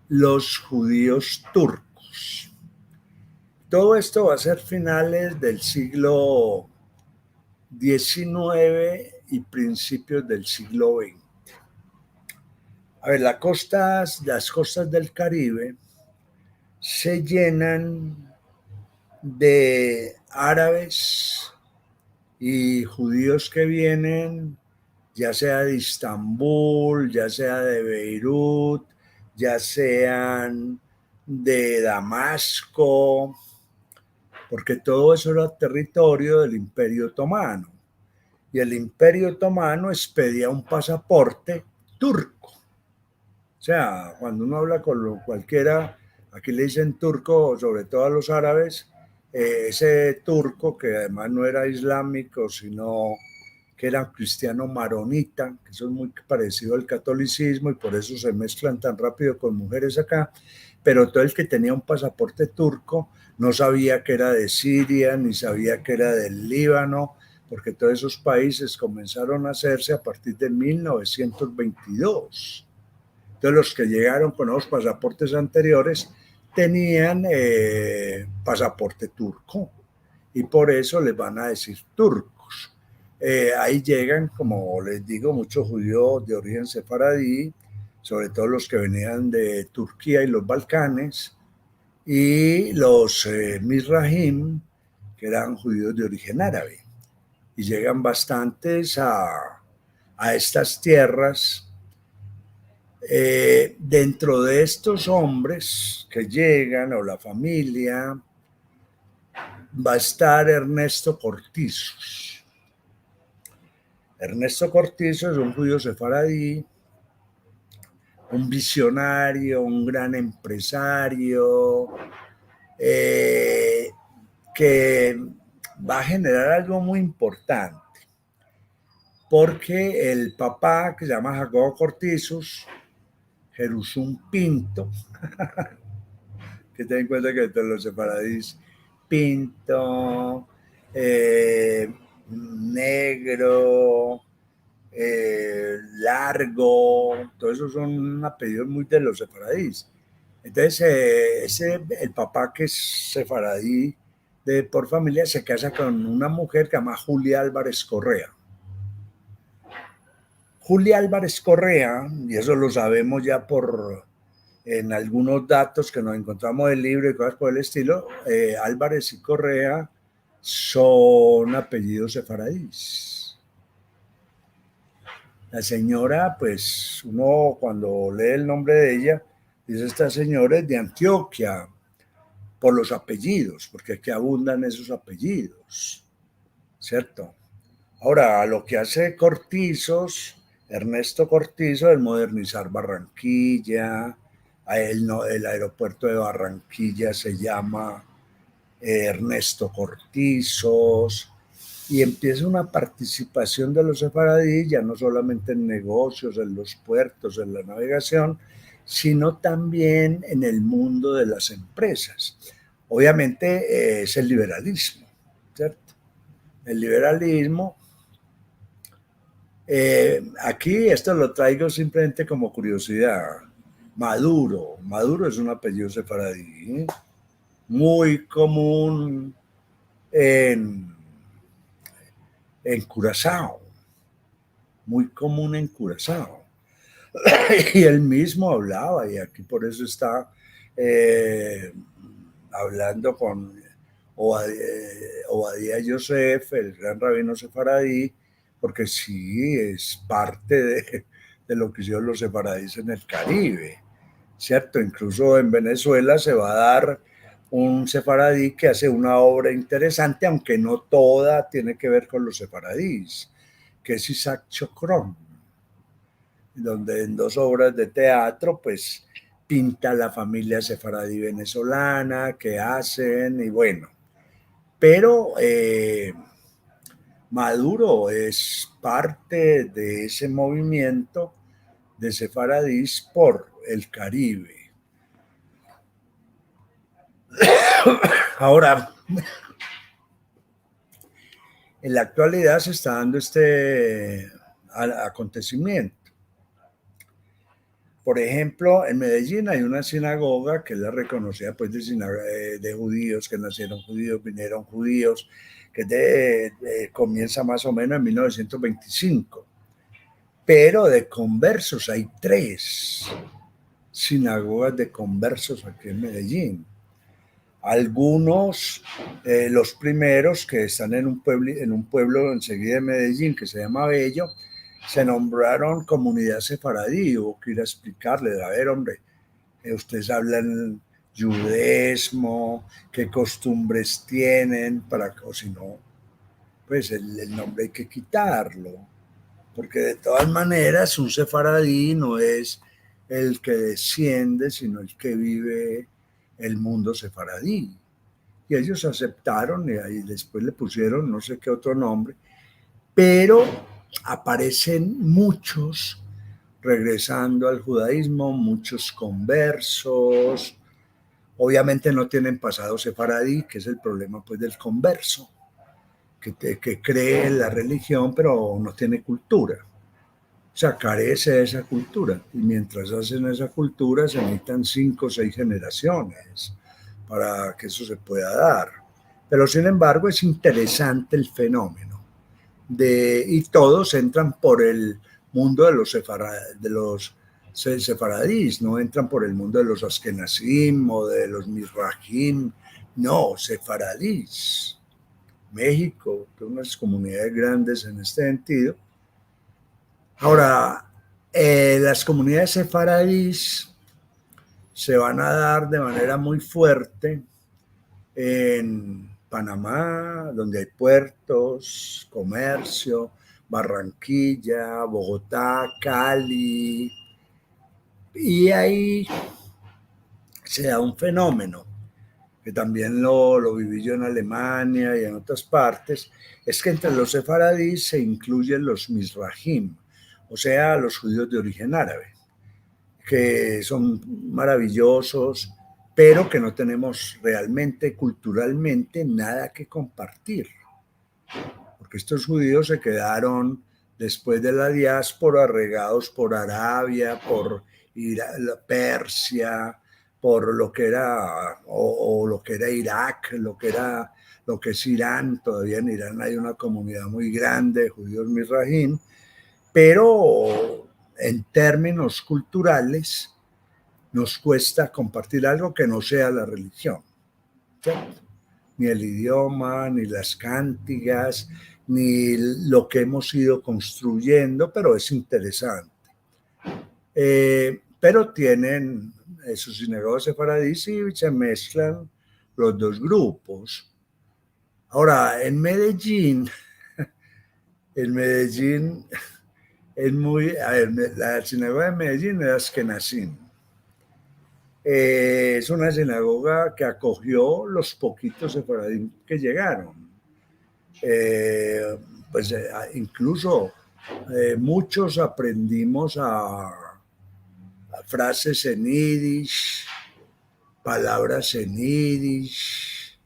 los judíos turcos. Todo esto va a ser finales del siglo XIX y principios del siglo XX. A ver, las costas del Caribe se llenan de árabes y judíos que vienen, ya sea de Istambul, ya sea de Beirut, ya sean de Damasco, porque todo eso era territorio del Imperio Otomano. Y el Imperio Otomano expedía un pasaporte turco. O sea, cuando uno habla con cualquiera, aquí le dicen turco, sobre todo a los árabes, ese turco que además no era islámico, sino que era cristiano maronita, que eso es muy parecido al catolicismo y por eso se mezclan tan rápido con mujeres acá, pero todo el que tenía un pasaporte turco no sabía que era de Siria, ni sabía que era del Líbano, porque todos esos países comenzaron a hacerse a partir de 1922. Entonces los que llegaron con los pasaportes anteriores tenían pasaporte turco y por eso les van a decir turcos. Ahí llegan, como les digo, muchos judíos de origen sefaradí, sobre todo los que venían de Turquía y los Balcanes, y los Mizrahim, que eran judíos de origen árabe. Y llegan bastantes a estas tierras. Dentro de estos hombres que llegan, o la familia, va a estar Ernesto Cortizos. Ernesto Cortizos es un judío sefaradí, un visionario, un gran empresario, que va a generar algo muy importante, porque el papá, que se llama Jacobo Cortizos, Jerusún Pinto, que ten en cuenta que todos los sefaradís, Pinto, Negro, Largo, todos esos son apellidos muy de los sefaradís. Entonces, el papá, que es sefaradí por familia, se casa con una mujer que se llama Julia Álvarez Correa. Julia Álvarez Correa, y eso lo sabemos ya en algunos datos que nos encontramos del libro y cosas por el estilo, Álvarez y Correa son apellidos sefaradís. La señora, pues uno cuando lee el nombre de ella, dice, esta señora es de Antioquia, por los apellidos, porque aquí abundan esos apellidos, ¿cierto? Ahora, lo que hace Cortizos, Ernesto Cortizos, es modernizar Barranquilla. El aeropuerto de Barranquilla se llama Ernesto Cortizos, y empieza una participación de los sefaradíes, ya no solamente en negocios, en los puertos, en la navegación, sino también en el mundo de las empresas. Obviamente es el liberalismo, ¿cierto? El liberalismo, aquí esto lo traigo simplemente como curiosidad. Maduro es un apellido sefaradí, muy común en Curazao, muy común en Curazao. Y él mismo hablaba, y aquí por eso está hablando con Obadía Yosef, el gran rabino sefaradí, porque sí es parte de lo que hicieron los sefaradíes en el Caribe, ¿cierto? Incluso en Venezuela se va a dar un sefaradí que hace una obra interesante, aunque no toda tiene que ver con los sefaradíes, que es Isaac Chocrón, donde en 2 obras de teatro pues pinta la familia sefaradí venezolana, que hacen, y bueno, pero Maduro es parte de ese movimiento de sefaradís por el Caribe. Ahora, en la actualidad se está dando este acontecimiento. Por ejemplo, en Medellín hay una sinagoga que es la reconocida pues de judíos, que nacieron judíos, vinieron judíos, que comienza más o menos en 1925. Pero de conversos hay 3 sinagogas de conversos aquí en Medellín. Algunos, los primeros, que están en un pueblo enseguida de Medellín que se llama Bello, se nombraron comunidad sefaradí. Hubo que ir a explicarle, a ver, hombre, ustedes hablan judaísmo, qué costumbres tienen, o si no, pues el nombre hay que quitarlo, porque de todas maneras un sefaradí no es el que desciende, sino el que vive el mundo sefaradí. Y ellos aceptaron, y ahí después le pusieron no sé qué otro nombre, pero aparecen muchos regresando al judaísmo, muchos conversos. Obviamente no tienen pasado sefaradí, que es el problema pues del converso, que cree en la religión pero no tiene cultura. O sea, carece de esa cultura, y mientras hacen esa cultura se necesitan 5 o 6 generaciones para que eso se pueda dar. Pero sin embargo es interesante el fenómeno. y todos entran por el mundo de los sefaradís, no entran por el mundo de los askenazim o de los mizrahim, no, sefaradís. México, que unas comunidades grandes en este sentido. Ahora, las comunidades sefaradís se van a dar de manera muy fuerte en Panamá, donde hay puertos, comercio, Barranquilla, Bogotá, Cali, y ahí se da un fenómeno que también lo viví yo en Alemania y en otras partes, es que entre los sefaradíes se incluyen los mizrahim, o sea, los judíos de origen árabe, que son maravillosos, pero que no tenemos realmente, culturalmente, nada que compartir. Porque estos judíos se quedaron después de la diáspora regados por Arabia, por Persia, por lo que era, o lo que era Irak, lo que es Irán. Todavía en Irán hay una comunidad muy grande de judíos mizrahim, pero en términos culturales nos cuesta compartir algo que no sea la religión, ¿cierto? Ni el idioma, ni las cántigas, ni lo que hemos ido construyendo, pero es interesante. Pero tienen sus sinagogas sefaradíes y se mezclan los dos grupos. Ahora, en Medellín es muy, a ver, la sinagoga de Medellín es Ashkenazim. Es una sinagoga que acogió los poquitos sefaradíes que llegaron. Pues incluso muchos aprendimos a frases en yiddish, palabras en yiddish,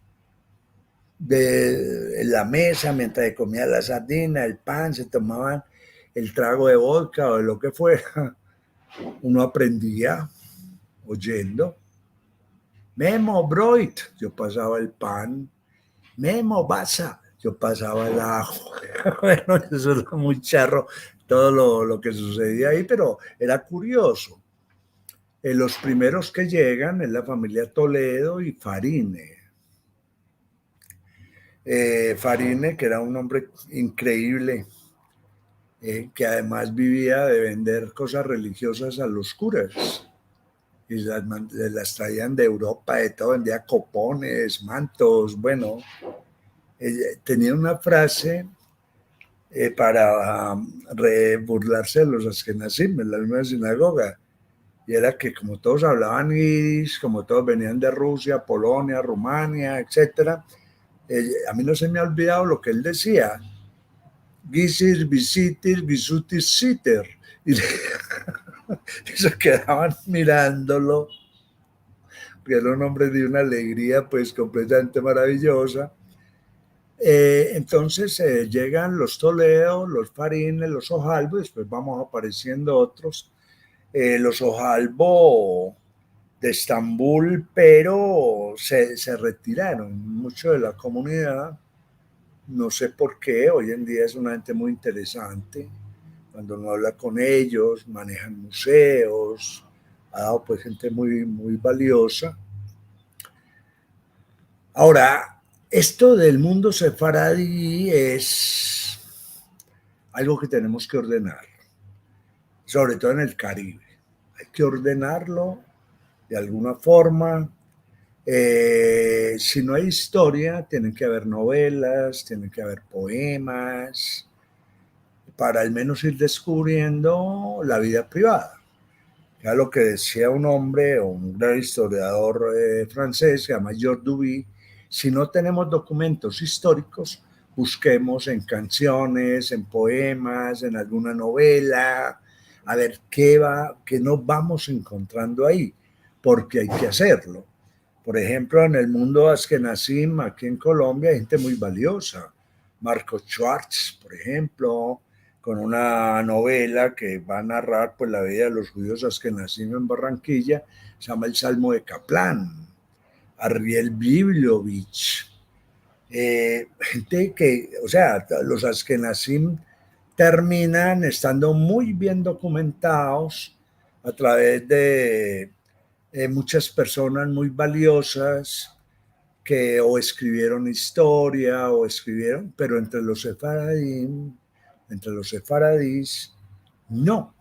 en la mesa mientras comía la sardina, el pan, se tomaban el trago de vodka o de lo que fuera, uno aprendía oyendo. Memo, broit, yo pasaba el pan. Memo, basa, yo pasaba el ajo. Bueno, eso era muy charro, todo lo que sucedía ahí, pero era curioso. Los primeros que llegan es la familia Toledo y Farine. Farine, que era un hombre increíble, que además vivía de vender cosas religiosas a los curas. Y las traían de Europa, de todo, vendía copones, mantos, bueno. Tenía una frase para burlarse de los askenazim en la misma sinagoga, y era que como todos hablaban yiddish, como todos venían de Rusia, Polonia, Rumania, etc., a mí no se me ha olvidado lo que él decía: Gisir, visitir, visutir, sitter. Y se quedaban mirándolo, porque era un hombre de una alegría pues completamente maravillosa. Entonces llegan los Toledo, los Farines, los Ojalbo, y después vamos apareciendo otros. Los Ojalbo de Estambul, pero se retiraron mucho de la comunidad. No sé por qué, hoy en día es una gente muy interesante. Cuando uno habla con ellos, manejan museos, ha dado pues gente muy, muy valiosa. Ahora, esto del mundo sefaradí es algo que tenemos que ordenar, sobre todo en el Caribe. Hay que ordenarlo de alguna forma. Si no hay historia, tienen que haber novelas, tienen que haber poemas, para al menos ir descubriendo la vida privada. Ya lo que decía un hombre, un gran historiador francés, se llama Georges Duby: si no tenemos documentos históricos, busquemos en canciones, en poemas, en alguna novela, a ver qué nos vamos encontrando ahí, porque hay que hacerlo. Por ejemplo, en el mundo askenazim, aquí en Colombia, hay gente muy valiosa. Marco Schwartz, por ejemplo, con una novela que va a narrar pues la vida de los judíos askenazim en Barranquilla, se llama El Salmo de Kaplán. Ariel Biblovich, Gente que, o sea, los Ashkenazim terminan estando muy bien documentados a través de muchas personas muy valiosas que o escribieron historia o escribieron, pero entre los sefaradís, no.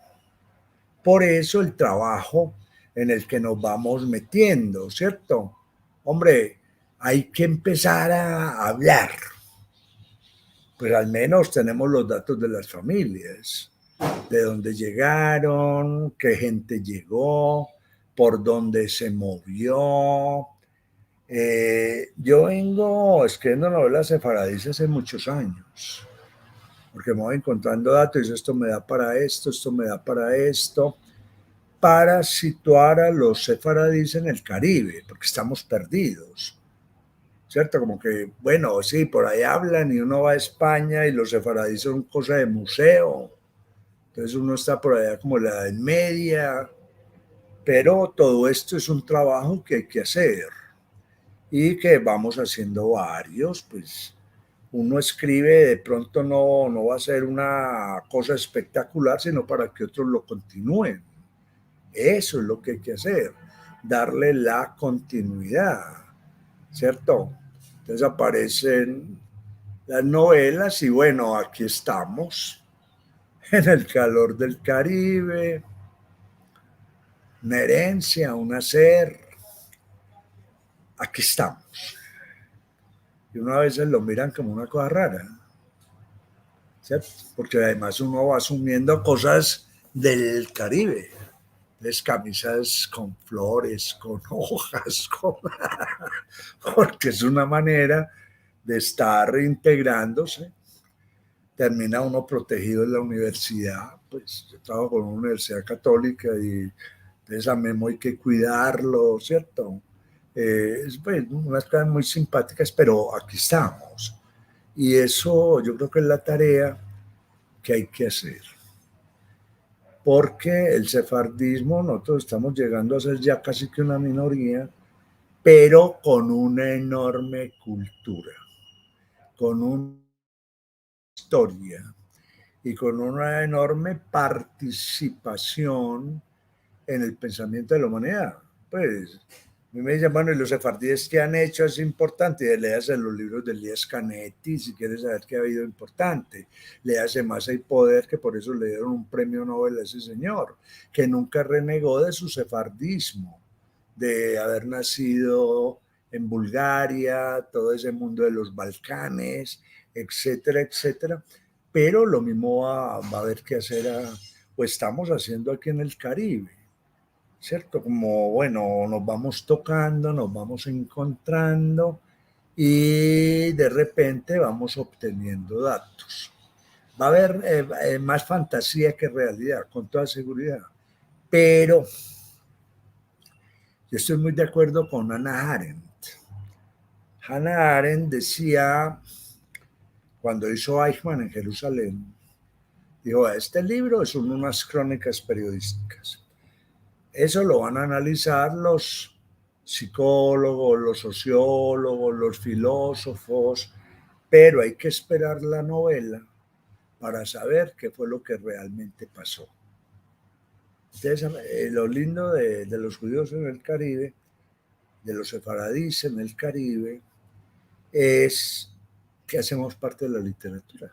Por eso el trabajo en el que nos vamos metiendo, ¿cierto? Hombre, hay que empezar a hablar. Pues al menos tenemos los datos de las familias, de dónde llegaron, qué gente llegó, por dónde se movió. Yo vengo escribiendo novelas sefaradíes hace muchos años, porque me voy encontrando datos y esto me da para esto, esto me da para esto, para situar a los sefaradíes en el Caribe, porque estamos perdidos. ¿Cierto? Como que, bueno, sí, por ahí hablan y uno va a España y los sefaradíes son cosa de museo. Entonces uno está por allá como la Edad Media, pero todo esto es un trabajo que hay que hacer y que vamos haciendo varios, pues uno escribe, de pronto no va a ser una cosa espectacular, sino para que otros lo continúen. Eso es lo que hay que hacer, darle la continuidad, ¿cierto? Entonces aparecen las novelas y bueno, aquí estamos, en el calor del Caribe, una herencia, un hacer, aquí estamos. Y uno a veces lo miran como una cosa rara, ¿cierto? Porque además uno va asumiendo cosas del Caribe. Entonces, camisas con flores, con hojas, porque es una manera de estar integrándose. Termina uno protegido en la universidad, pues yo trabajo con una universidad católica y entonces a Memo hay que cuidarlo, ¿cierto? Pues, unas cosas muy simpáticas, pero aquí estamos. Y eso yo creo que es la tarea que hay que hacer. Porque el sefardismo, nosotros estamos llegando a ser ya casi que una minoría, pero con una enorme cultura, con una historia y con una enorme participación en el pensamiento de la humanidad. Pues a mí me dicen, bueno, y los sefardíes que han hecho es importante, léase los libros de Elías Canetti si quieres saber qué ha habido importante, léase Masa y Poder, que por eso le dieron un premio Nobel a ese señor, que nunca renegó de su sefardismo, de haber nacido en Bulgaria, todo ese mundo de los Balcanes, etcétera, etcétera, pero lo mismo va a haber que hacer, o estamos haciendo aquí en el Caribe, ¿cierto? Como, bueno, nos vamos tocando, nos vamos encontrando y de repente vamos obteniendo datos. Va a haber más fantasía que realidad, con toda seguridad, pero yo estoy muy de acuerdo con Hannah Arendt. Hannah Arendt decía, cuando hizo Eichmann en Jerusalén, dijo, este libro son unas crónicas periodísticas. Eso lo van a analizar los psicólogos, los sociólogos, los filósofos, pero hay que esperar la novela para saber qué fue lo que realmente pasó. Entonces, lo lindo de los judíos en el Caribe, de los sefaradíes en el Caribe, es que hacemos parte de la literatura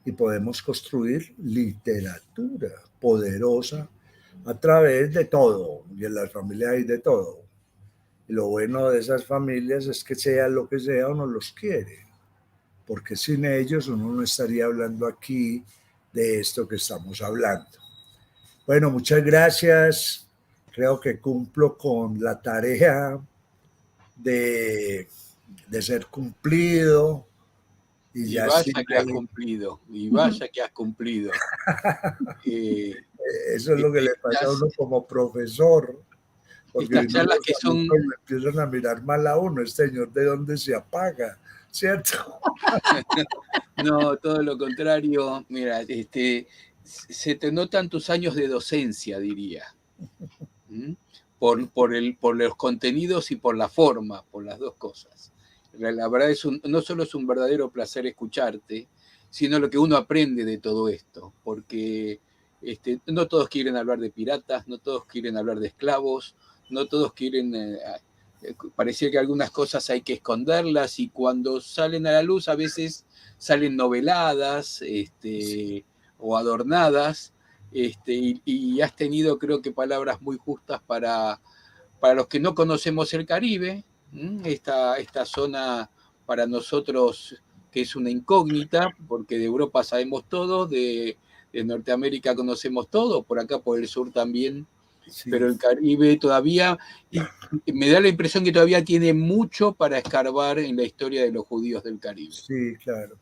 y podemos construir literatura poderosa a través de todo, y en las familias hay de todo. Y lo bueno de esas familias es que sea lo que sea, uno los quiere, porque sin ellos uno no estaría hablando aquí de esto que estamos hablando. Bueno, muchas gracias. Creo que cumplo con la tarea de ser cumplido. Y ya vaya que has cumplido, y vaya que has cumplido. Eso es lo que le pasa a uno como profesor. Porque estas charlas que son... me empiezan a mirar mal a uno, este señor de dónde se apaga, ¿cierto? No, todo lo contrario. Mira, se te notan tus años de docencia, diría. Por los contenidos y por la forma, por las dos cosas. La verdad no solo es un verdadero placer escucharte, sino lo que uno aprende de todo esto, porque no todos quieren hablar de piratas, no todos quieren hablar de esclavos, no todos quieren, parecía que algunas cosas hay que esconderlas y cuando salen a la luz a veces salen noveladas o adornadas, y has tenido creo que palabras muy justas para los que no conocemos el Caribe, esta zona para nosotros que es una incógnita, porque de Europa sabemos todo, de Norteamérica conocemos todo, por acá por el sur también, sí. Pero el Caribe todavía, y me da la impresión que todavía tiene mucho para escarbar en la historia de los judíos del Caribe. Sí, claro.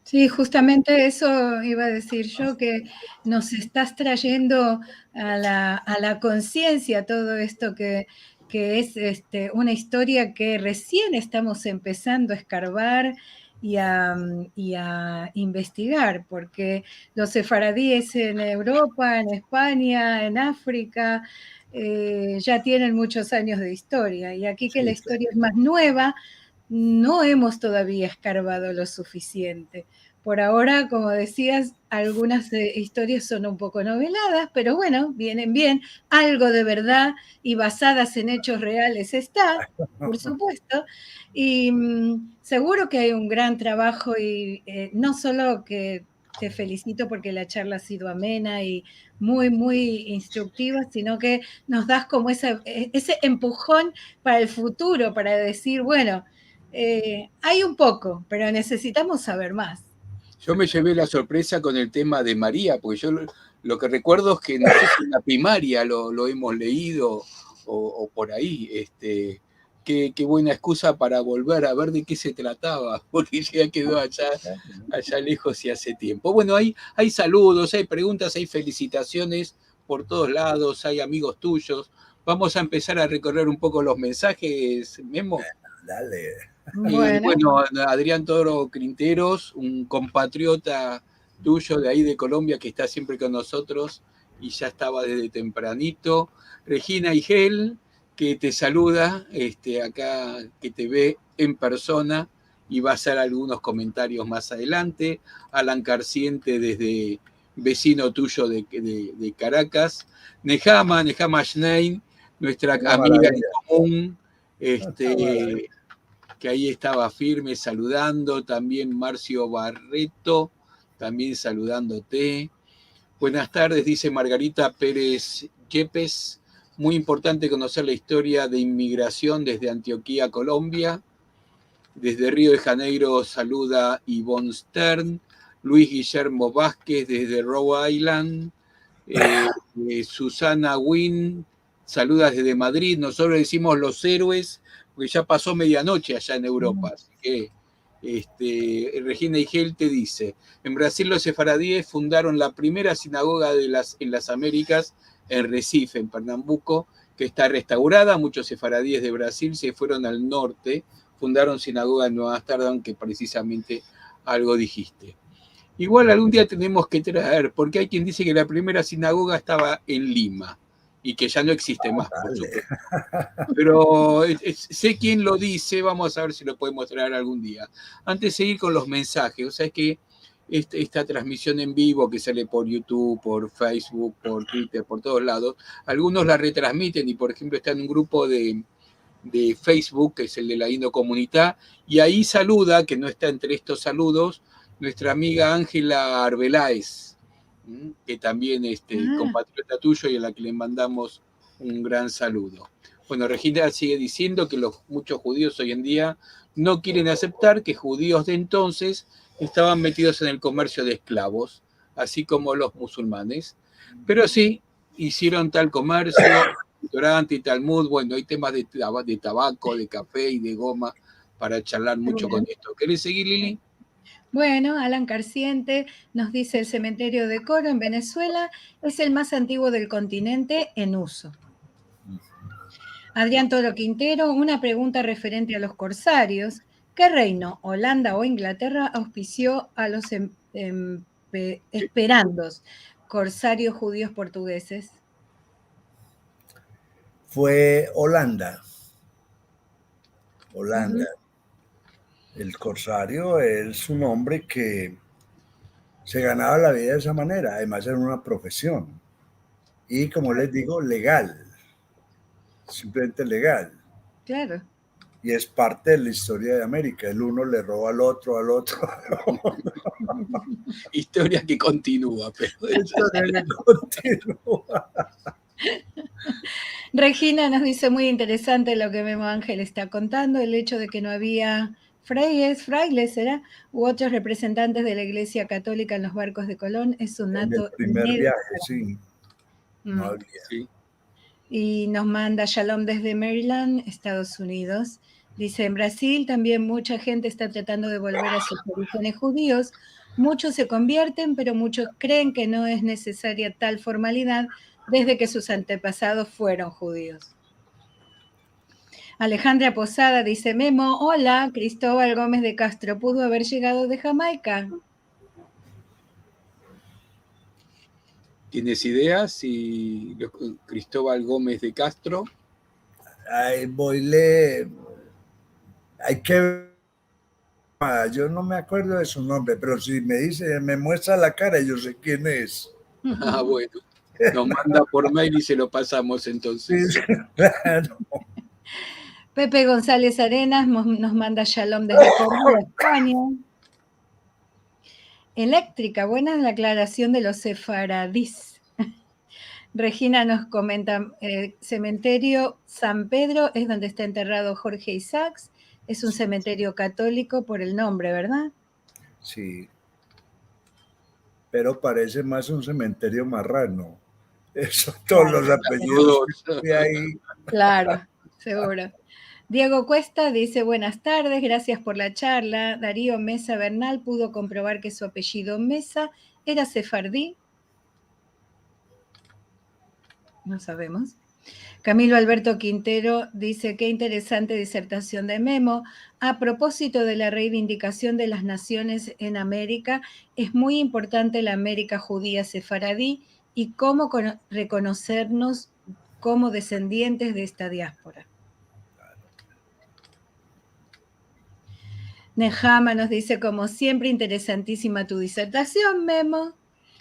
Sí, justamente eso iba a decir yo, que nos estás trayendo a la conciencia todo esto que es una historia que recién estamos empezando a escarbar y a investigar, porque los sefaradíes en Europa, en España, en África, ya tienen muchos años de historia, y aquí que la historia es más nueva, no hemos todavía escarbado lo suficiente. Por ahora, como decías, algunas historias son un poco noveladas, pero bueno, vienen bien. Algo de verdad y basadas en hechos reales está, por supuesto. Y seguro que hay un gran trabajo y no solo que te felicito porque la charla ha sido amena y muy, muy instructiva, sino que nos das como ese empujón para el futuro, para decir, bueno, hay un poco, pero necesitamos saber más. Yo me llevé la sorpresa con el tema de María, porque yo lo que recuerdo es que no sé si en la primaria lo hemos leído o por ahí. Qué buena excusa para volver a ver de qué se trataba, porque ya quedó allá lejos y hace tiempo. Bueno, hay saludos, hay preguntas, hay felicitaciones por todos lados, hay amigos tuyos. Vamos a empezar a recorrer un poco los mensajes, Memo. Dale. Bueno, Adrián Toro Quinteros, un compatriota tuyo de ahí de Colombia que está siempre con nosotros y ya estaba desde tempranito. Regina Igel, que te saluda acá, que te ve en persona y va a hacer algunos comentarios más adelante. Alan Carciente desde vecino tuyo de Caracas. Nehama Schnein, nuestra amiga en común, que ahí estaba firme saludando, también Marcio Barreto, también saludándote. Buenas tardes, dice Margarita Pérez Yepes, muy importante conocer la historia de inmigración desde Antioquía, Colombia. Desde Río de Janeiro saluda Yvonne Stern, Luis Guillermo Vázquez desde Rhode Island, Susana Wynn saluda desde Madrid. Nosotros decimos los héroes porque ya pasó medianoche allá en Europa. Así que Regina Igel te dice, en Brasil los sefaradíes fundaron la primera sinagoga en las Américas, en Recife, en Pernambuco, que está restaurada. Muchos sefaradíes de Brasil se fueron al norte, fundaron sinagoga en Nueva Ámsterdam, que precisamente algo dijiste. Igual algún día tenemos que traer, porque hay quien dice que la primera sinagoga estaba en Lima y que ya no existe más, por supuesto. Pero sé quién lo dice, vamos a ver si lo podemos traer algún día. Antes de seguir con los mensajes, o sea, es que esta transmisión en vivo que sale por YouTube, por Facebook, por Twitter, por todos lados, algunos la retransmiten y, por ejemplo, está en un grupo de Facebook, que es el de la Indo Comunidad, y ahí saluda, que no está entre estos saludos, nuestra amiga Ángela Arbeláez, que también es compatriota tuyo y a la que le mandamos un gran saludo. Bueno, Regina sigue diciendo que muchos judíos hoy en día no quieren aceptar que judíos de entonces estaban metidos en el comercio de esclavos, así como los musulmanes, pero sí hicieron tal comercio, restaurante y Talmud. Bueno, hay temas de tabaco, de café y de goma para charlar mucho con esto. ¿Querés seguir, Lili? Bueno, Alan Carciente nos dice: el cementerio de Coro en Venezuela es el más antiguo del continente en uso. Adrián Toro Quintero, una pregunta referente a los corsarios. ¿Qué reino, Holanda o Inglaterra, auspició a los esperandos, corsarios judíos portugueses? Fue Holanda. Holanda. El corsario es un hombre que se ganaba la vida de esa manera, además era una profesión. Y como les digo, legal, simplemente legal. Claro. Y es parte de la historia de América. El uno le roba al otro, al otro. Historia que continúa, pero Historia que continúa. Regina nos dice muy interesante lo que Memo Ángel está contando, el hecho de que no había frailes, ¿será? U otros representantes de la Iglesia Católica en los barcos de Colón es un En el dato primer viaje, sí. No Mm. había. sí. Y nos manda Shalom desde Maryland, Estados Unidos. Dice, en Brasil también mucha gente está tratando de volver a sus orígenes judíos. Muchos se convierten, pero muchos creen que no es necesaria tal formalidad desde que sus antepasados fueron judíos. Alejandra Posada dice, Memo, hola, Cristóbal Gómez de Castro pudo haber llegado de Jamaica. ¿Tienes ideas? Si Cristóbal Gómez de Castro. Ay, hay que yo no me acuerdo de su nombre, pero si me dice, me muestra la cara, yo sé quién es. Ah, bueno. Nos manda por mail y se lo pasamos entonces. Sí, claro. Pepe González Arenas nos manda Shalom desde Córdoba, España. Eléctrica, buena la aclaración de los sefaradís. Regina nos comenta, cementerio San Pedro es donde está enterrado Jorge Isaacs. Es un cementerio católico por el nombre, ¿verdad? Sí. Pero parece más un cementerio marrano. Eso, todos los apellidos de ahí. Claro, seguro. Diego Cuesta dice, buenas tardes, gracias por la charla. Darío Mesa Bernal pudo comprobar que su apellido Mesa era sefardí. No sabemos. Camilo Alberto Quintero dice, qué interesante disertación de Memo. A propósito de la reivindicación de las naciones en América, es muy importante la América judía sefaradí y cómo reconocernos como descendientes de esta diáspora. Nehama nos dice, como siempre, interesantísima tu disertación, Memo.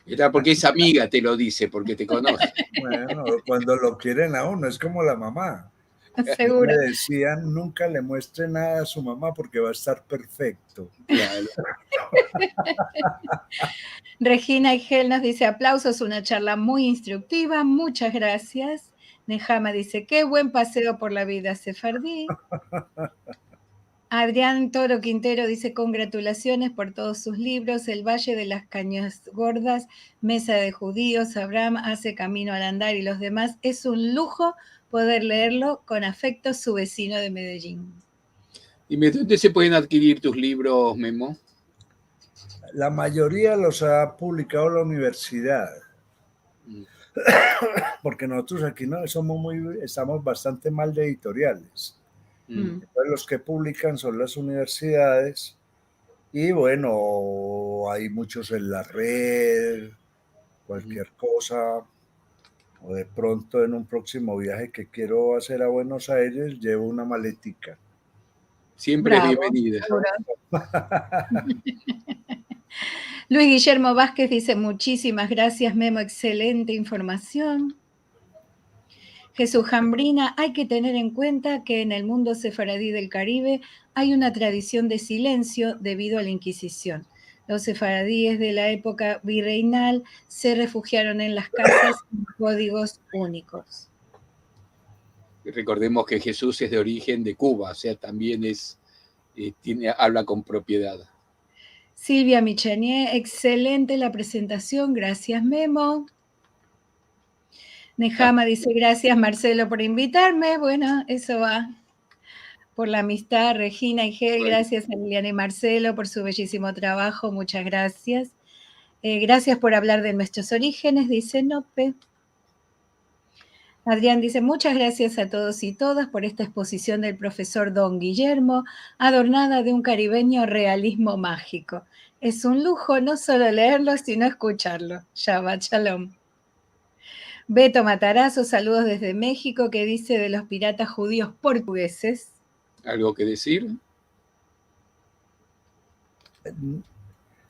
Era porque es amiga, te lo dice, porque te conoce. Bueno, cuando lo quieren a uno, es como la mamá. Seguro. Me decían, nunca le muestre nada a su mamá porque va a estar perfecto. Claro. Regina Igel nos dice, aplausos, una charla muy instructiva, muchas gracias. Nehama dice, qué buen paseo por la vida sefardí. Adrián Toro Quintero dice, congratulaciones por todos sus libros, El Valle de las Cañas Gordas, Mesa de Judíos, Abraham hace camino al andar y los demás. Es un lujo poder leerlo. Con afecto, su vecino de Medellín. Dime, ¿dónde se pueden adquirir tus libros, Memo? La mayoría los ha publicado la universidad. Porque nosotros aquí no estamos bastante mal de editoriales. Entonces, los que publican son las universidades y bueno, hay muchos en la red, cualquier cosa, o de pronto en un próximo viaje que quiero hacer a Buenos Aires llevo una maletica. Siempre es bienvenida. Luis Guillermo Vázquez dice, muchísimas gracias, Memo, excelente información. Jesús Jambrina, hay que tener en cuenta que en el mundo sefaradí del Caribe hay una tradición de silencio debido a la Inquisición. Los sefaradíes de la época virreinal se refugiaron en las casas con códigos únicos. Recordemos que Jesús es de origen de Cuba, o sea, también habla con propiedad. Silvia Michanier, excelente la presentación, gracias Memo. Nehama dice, gracias Marcelo por invitarme. Bueno, eso va por la amistad. Regina y Gel, gracias a Liliana y Marcelo por su bellísimo trabajo, muchas gracias. Gracias por hablar de nuestros orígenes, dice Nope. Adrián dice, muchas gracias a todos y todas por esta exposición del profesor Don Guillermo, adornada de un caribeño realismo mágico. Es un lujo no solo leerlo, sino escucharlo. Shabbat Shalom. Beto Matarazo, saludos desde México, que dice de los piratas judíos portugueses. ¿Algo que decir?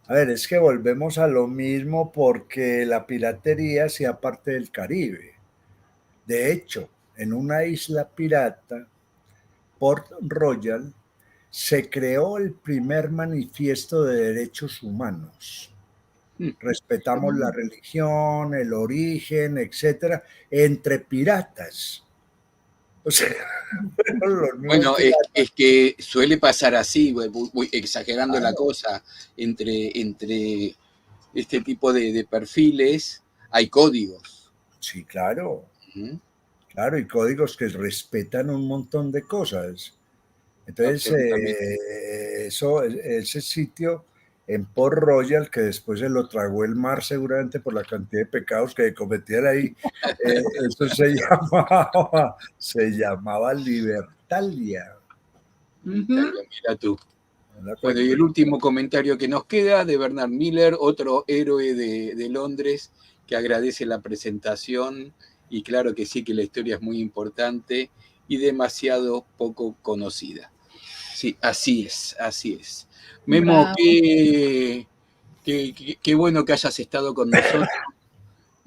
A ver, es que volvemos a lo mismo porque la piratería hacía parte del Caribe. De hecho, en una isla pirata, Port Royal, se creó el primer manifiesto de derechos humanos. Respetamos la religión, el origen, etcétera, entre piratas. O sea, los mismos Bueno, piratas. es que suele pasar así, exagerando la cosa, entre este tipo de perfiles hay códigos. Sí, claro, ¿Mm? claro, y códigos que respetan un montón de cosas. Entonces, Absolutamente. ese sitio en Port Royal, que después se lo tragó el mar seguramente por la cantidad de pecados que cometían ahí, eso se llamaba Libertalia. Mira tú. ¿No te Bueno, y acuerdas? el último comentario que nos queda de Bernard Miller, otro héroe de Londres, que agradece la presentación y claro que sí que la historia es muy importante y demasiado poco conocida. Sí, así es, así es. Memo, Bravo. qué bueno que hayas estado con nosotros.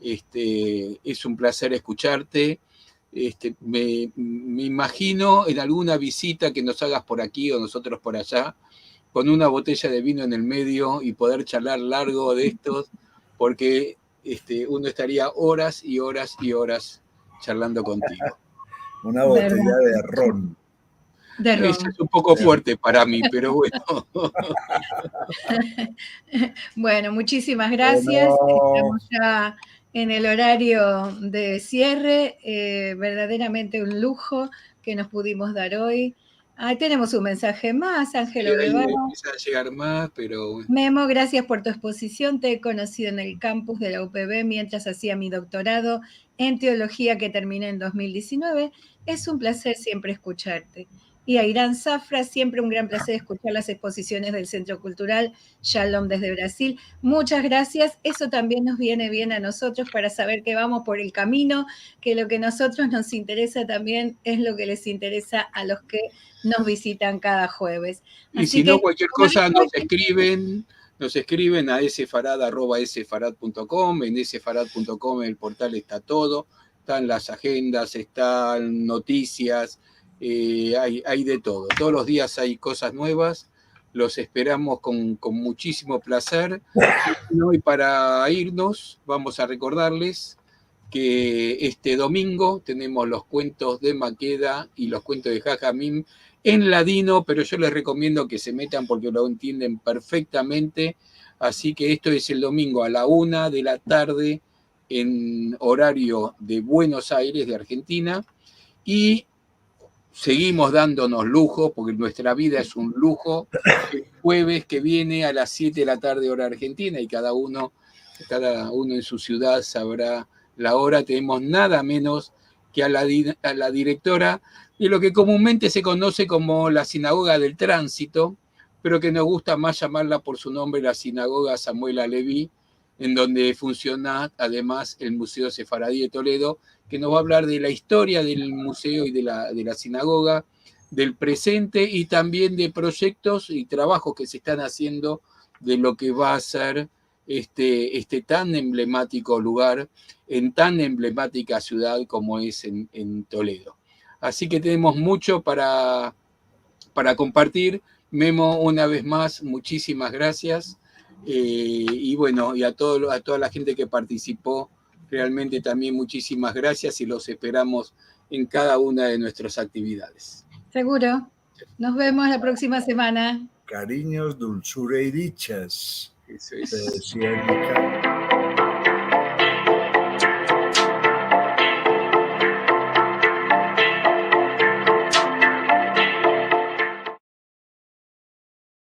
Es un placer escucharte. Me imagino en alguna visita que nos hagas por aquí o nosotros por allá, con una botella de vino en el medio y poder charlar largo de estos, porque uno estaría horas y horas y horas charlando contigo. Una ¿Verdad? botella de ron. De Eso ron. es un poco fuerte para mí, pero bueno. Bueno, muchísimas gracias. Bueno, Estamos ya en el horario de cierre. Verdaderamente un lujo que nos pudimos dar hoy. Ahí tenemos un mensaje más, Sí, Ángelo ahí Guevara. empieza a llegar más, pero bueno. Memo, gracias por tu exposición. Te he conocido en el campus de la UPB mientras hacía mi doctorado en teología que terminé en 2019. Es un placer siempre escucharte. Y a Irán Zafra, siempre un gran placer escuchar las exposiciones del Centro Cultural Shalom desde Brasil. Muchas gracias. Eso también nos viene bien a nosotros para saber que vamos por el camino, que lo que a nosotros nos interesa también es lo que les interesa a los que nos visitan cada jueves. Y Así si no, que, cualquier como cosa dijo, nos escriben a sfarad@sfarad.com. En sfarad.com el portal está todo, están las agendas, están noticias, hay de todo. Todos los días hay cosas nuevas, los esperamos con muchísimo placer. Y para irnos, vamos a recordarles que este domingo tenemos los cuentos de Maqueda y los cuentos de Jajamim en ladino, pero yo les recomiendo que se metan porque lo entienden perfectamente. Así que esto es el domingo a la 1 de la tarde en horario de Buenos Aires, de Argentina. Y seguimos dándonos lujo, porque nuestra vida es un lujo. El jueves que viene a las 7 de la tarde hora argentina y cada uno en su ciudad sabrá la hora. Tenemos nada menos que a la directora de lo que comúnmente se conoce como la Sinagoga del Tránsito, pero que nos gusta más llamarla por su nombre, la Sinagoga Samuel Aleví, en donde funciona además el Museo Sefaradí de Toledo, que nos va a hablar de la historia del museo y de la sinagoga, del presente y también de proyectos y trabajos que se están haciendo de lo que va a ser este tan emblemático lugar en tan emblemática ciudad como es en Toledo. Así que tenemos mucho para compartir. Memo, una vez más, muchísimas gracias. Y bueno, y a toda la gente que participó, realmente también muchísimas gracias y los esperamos en cada una de nuestras actividades. seguro. Nos vemos la próxima semana. cariños, dulzura y dichas. Eso Te es. decía Erika.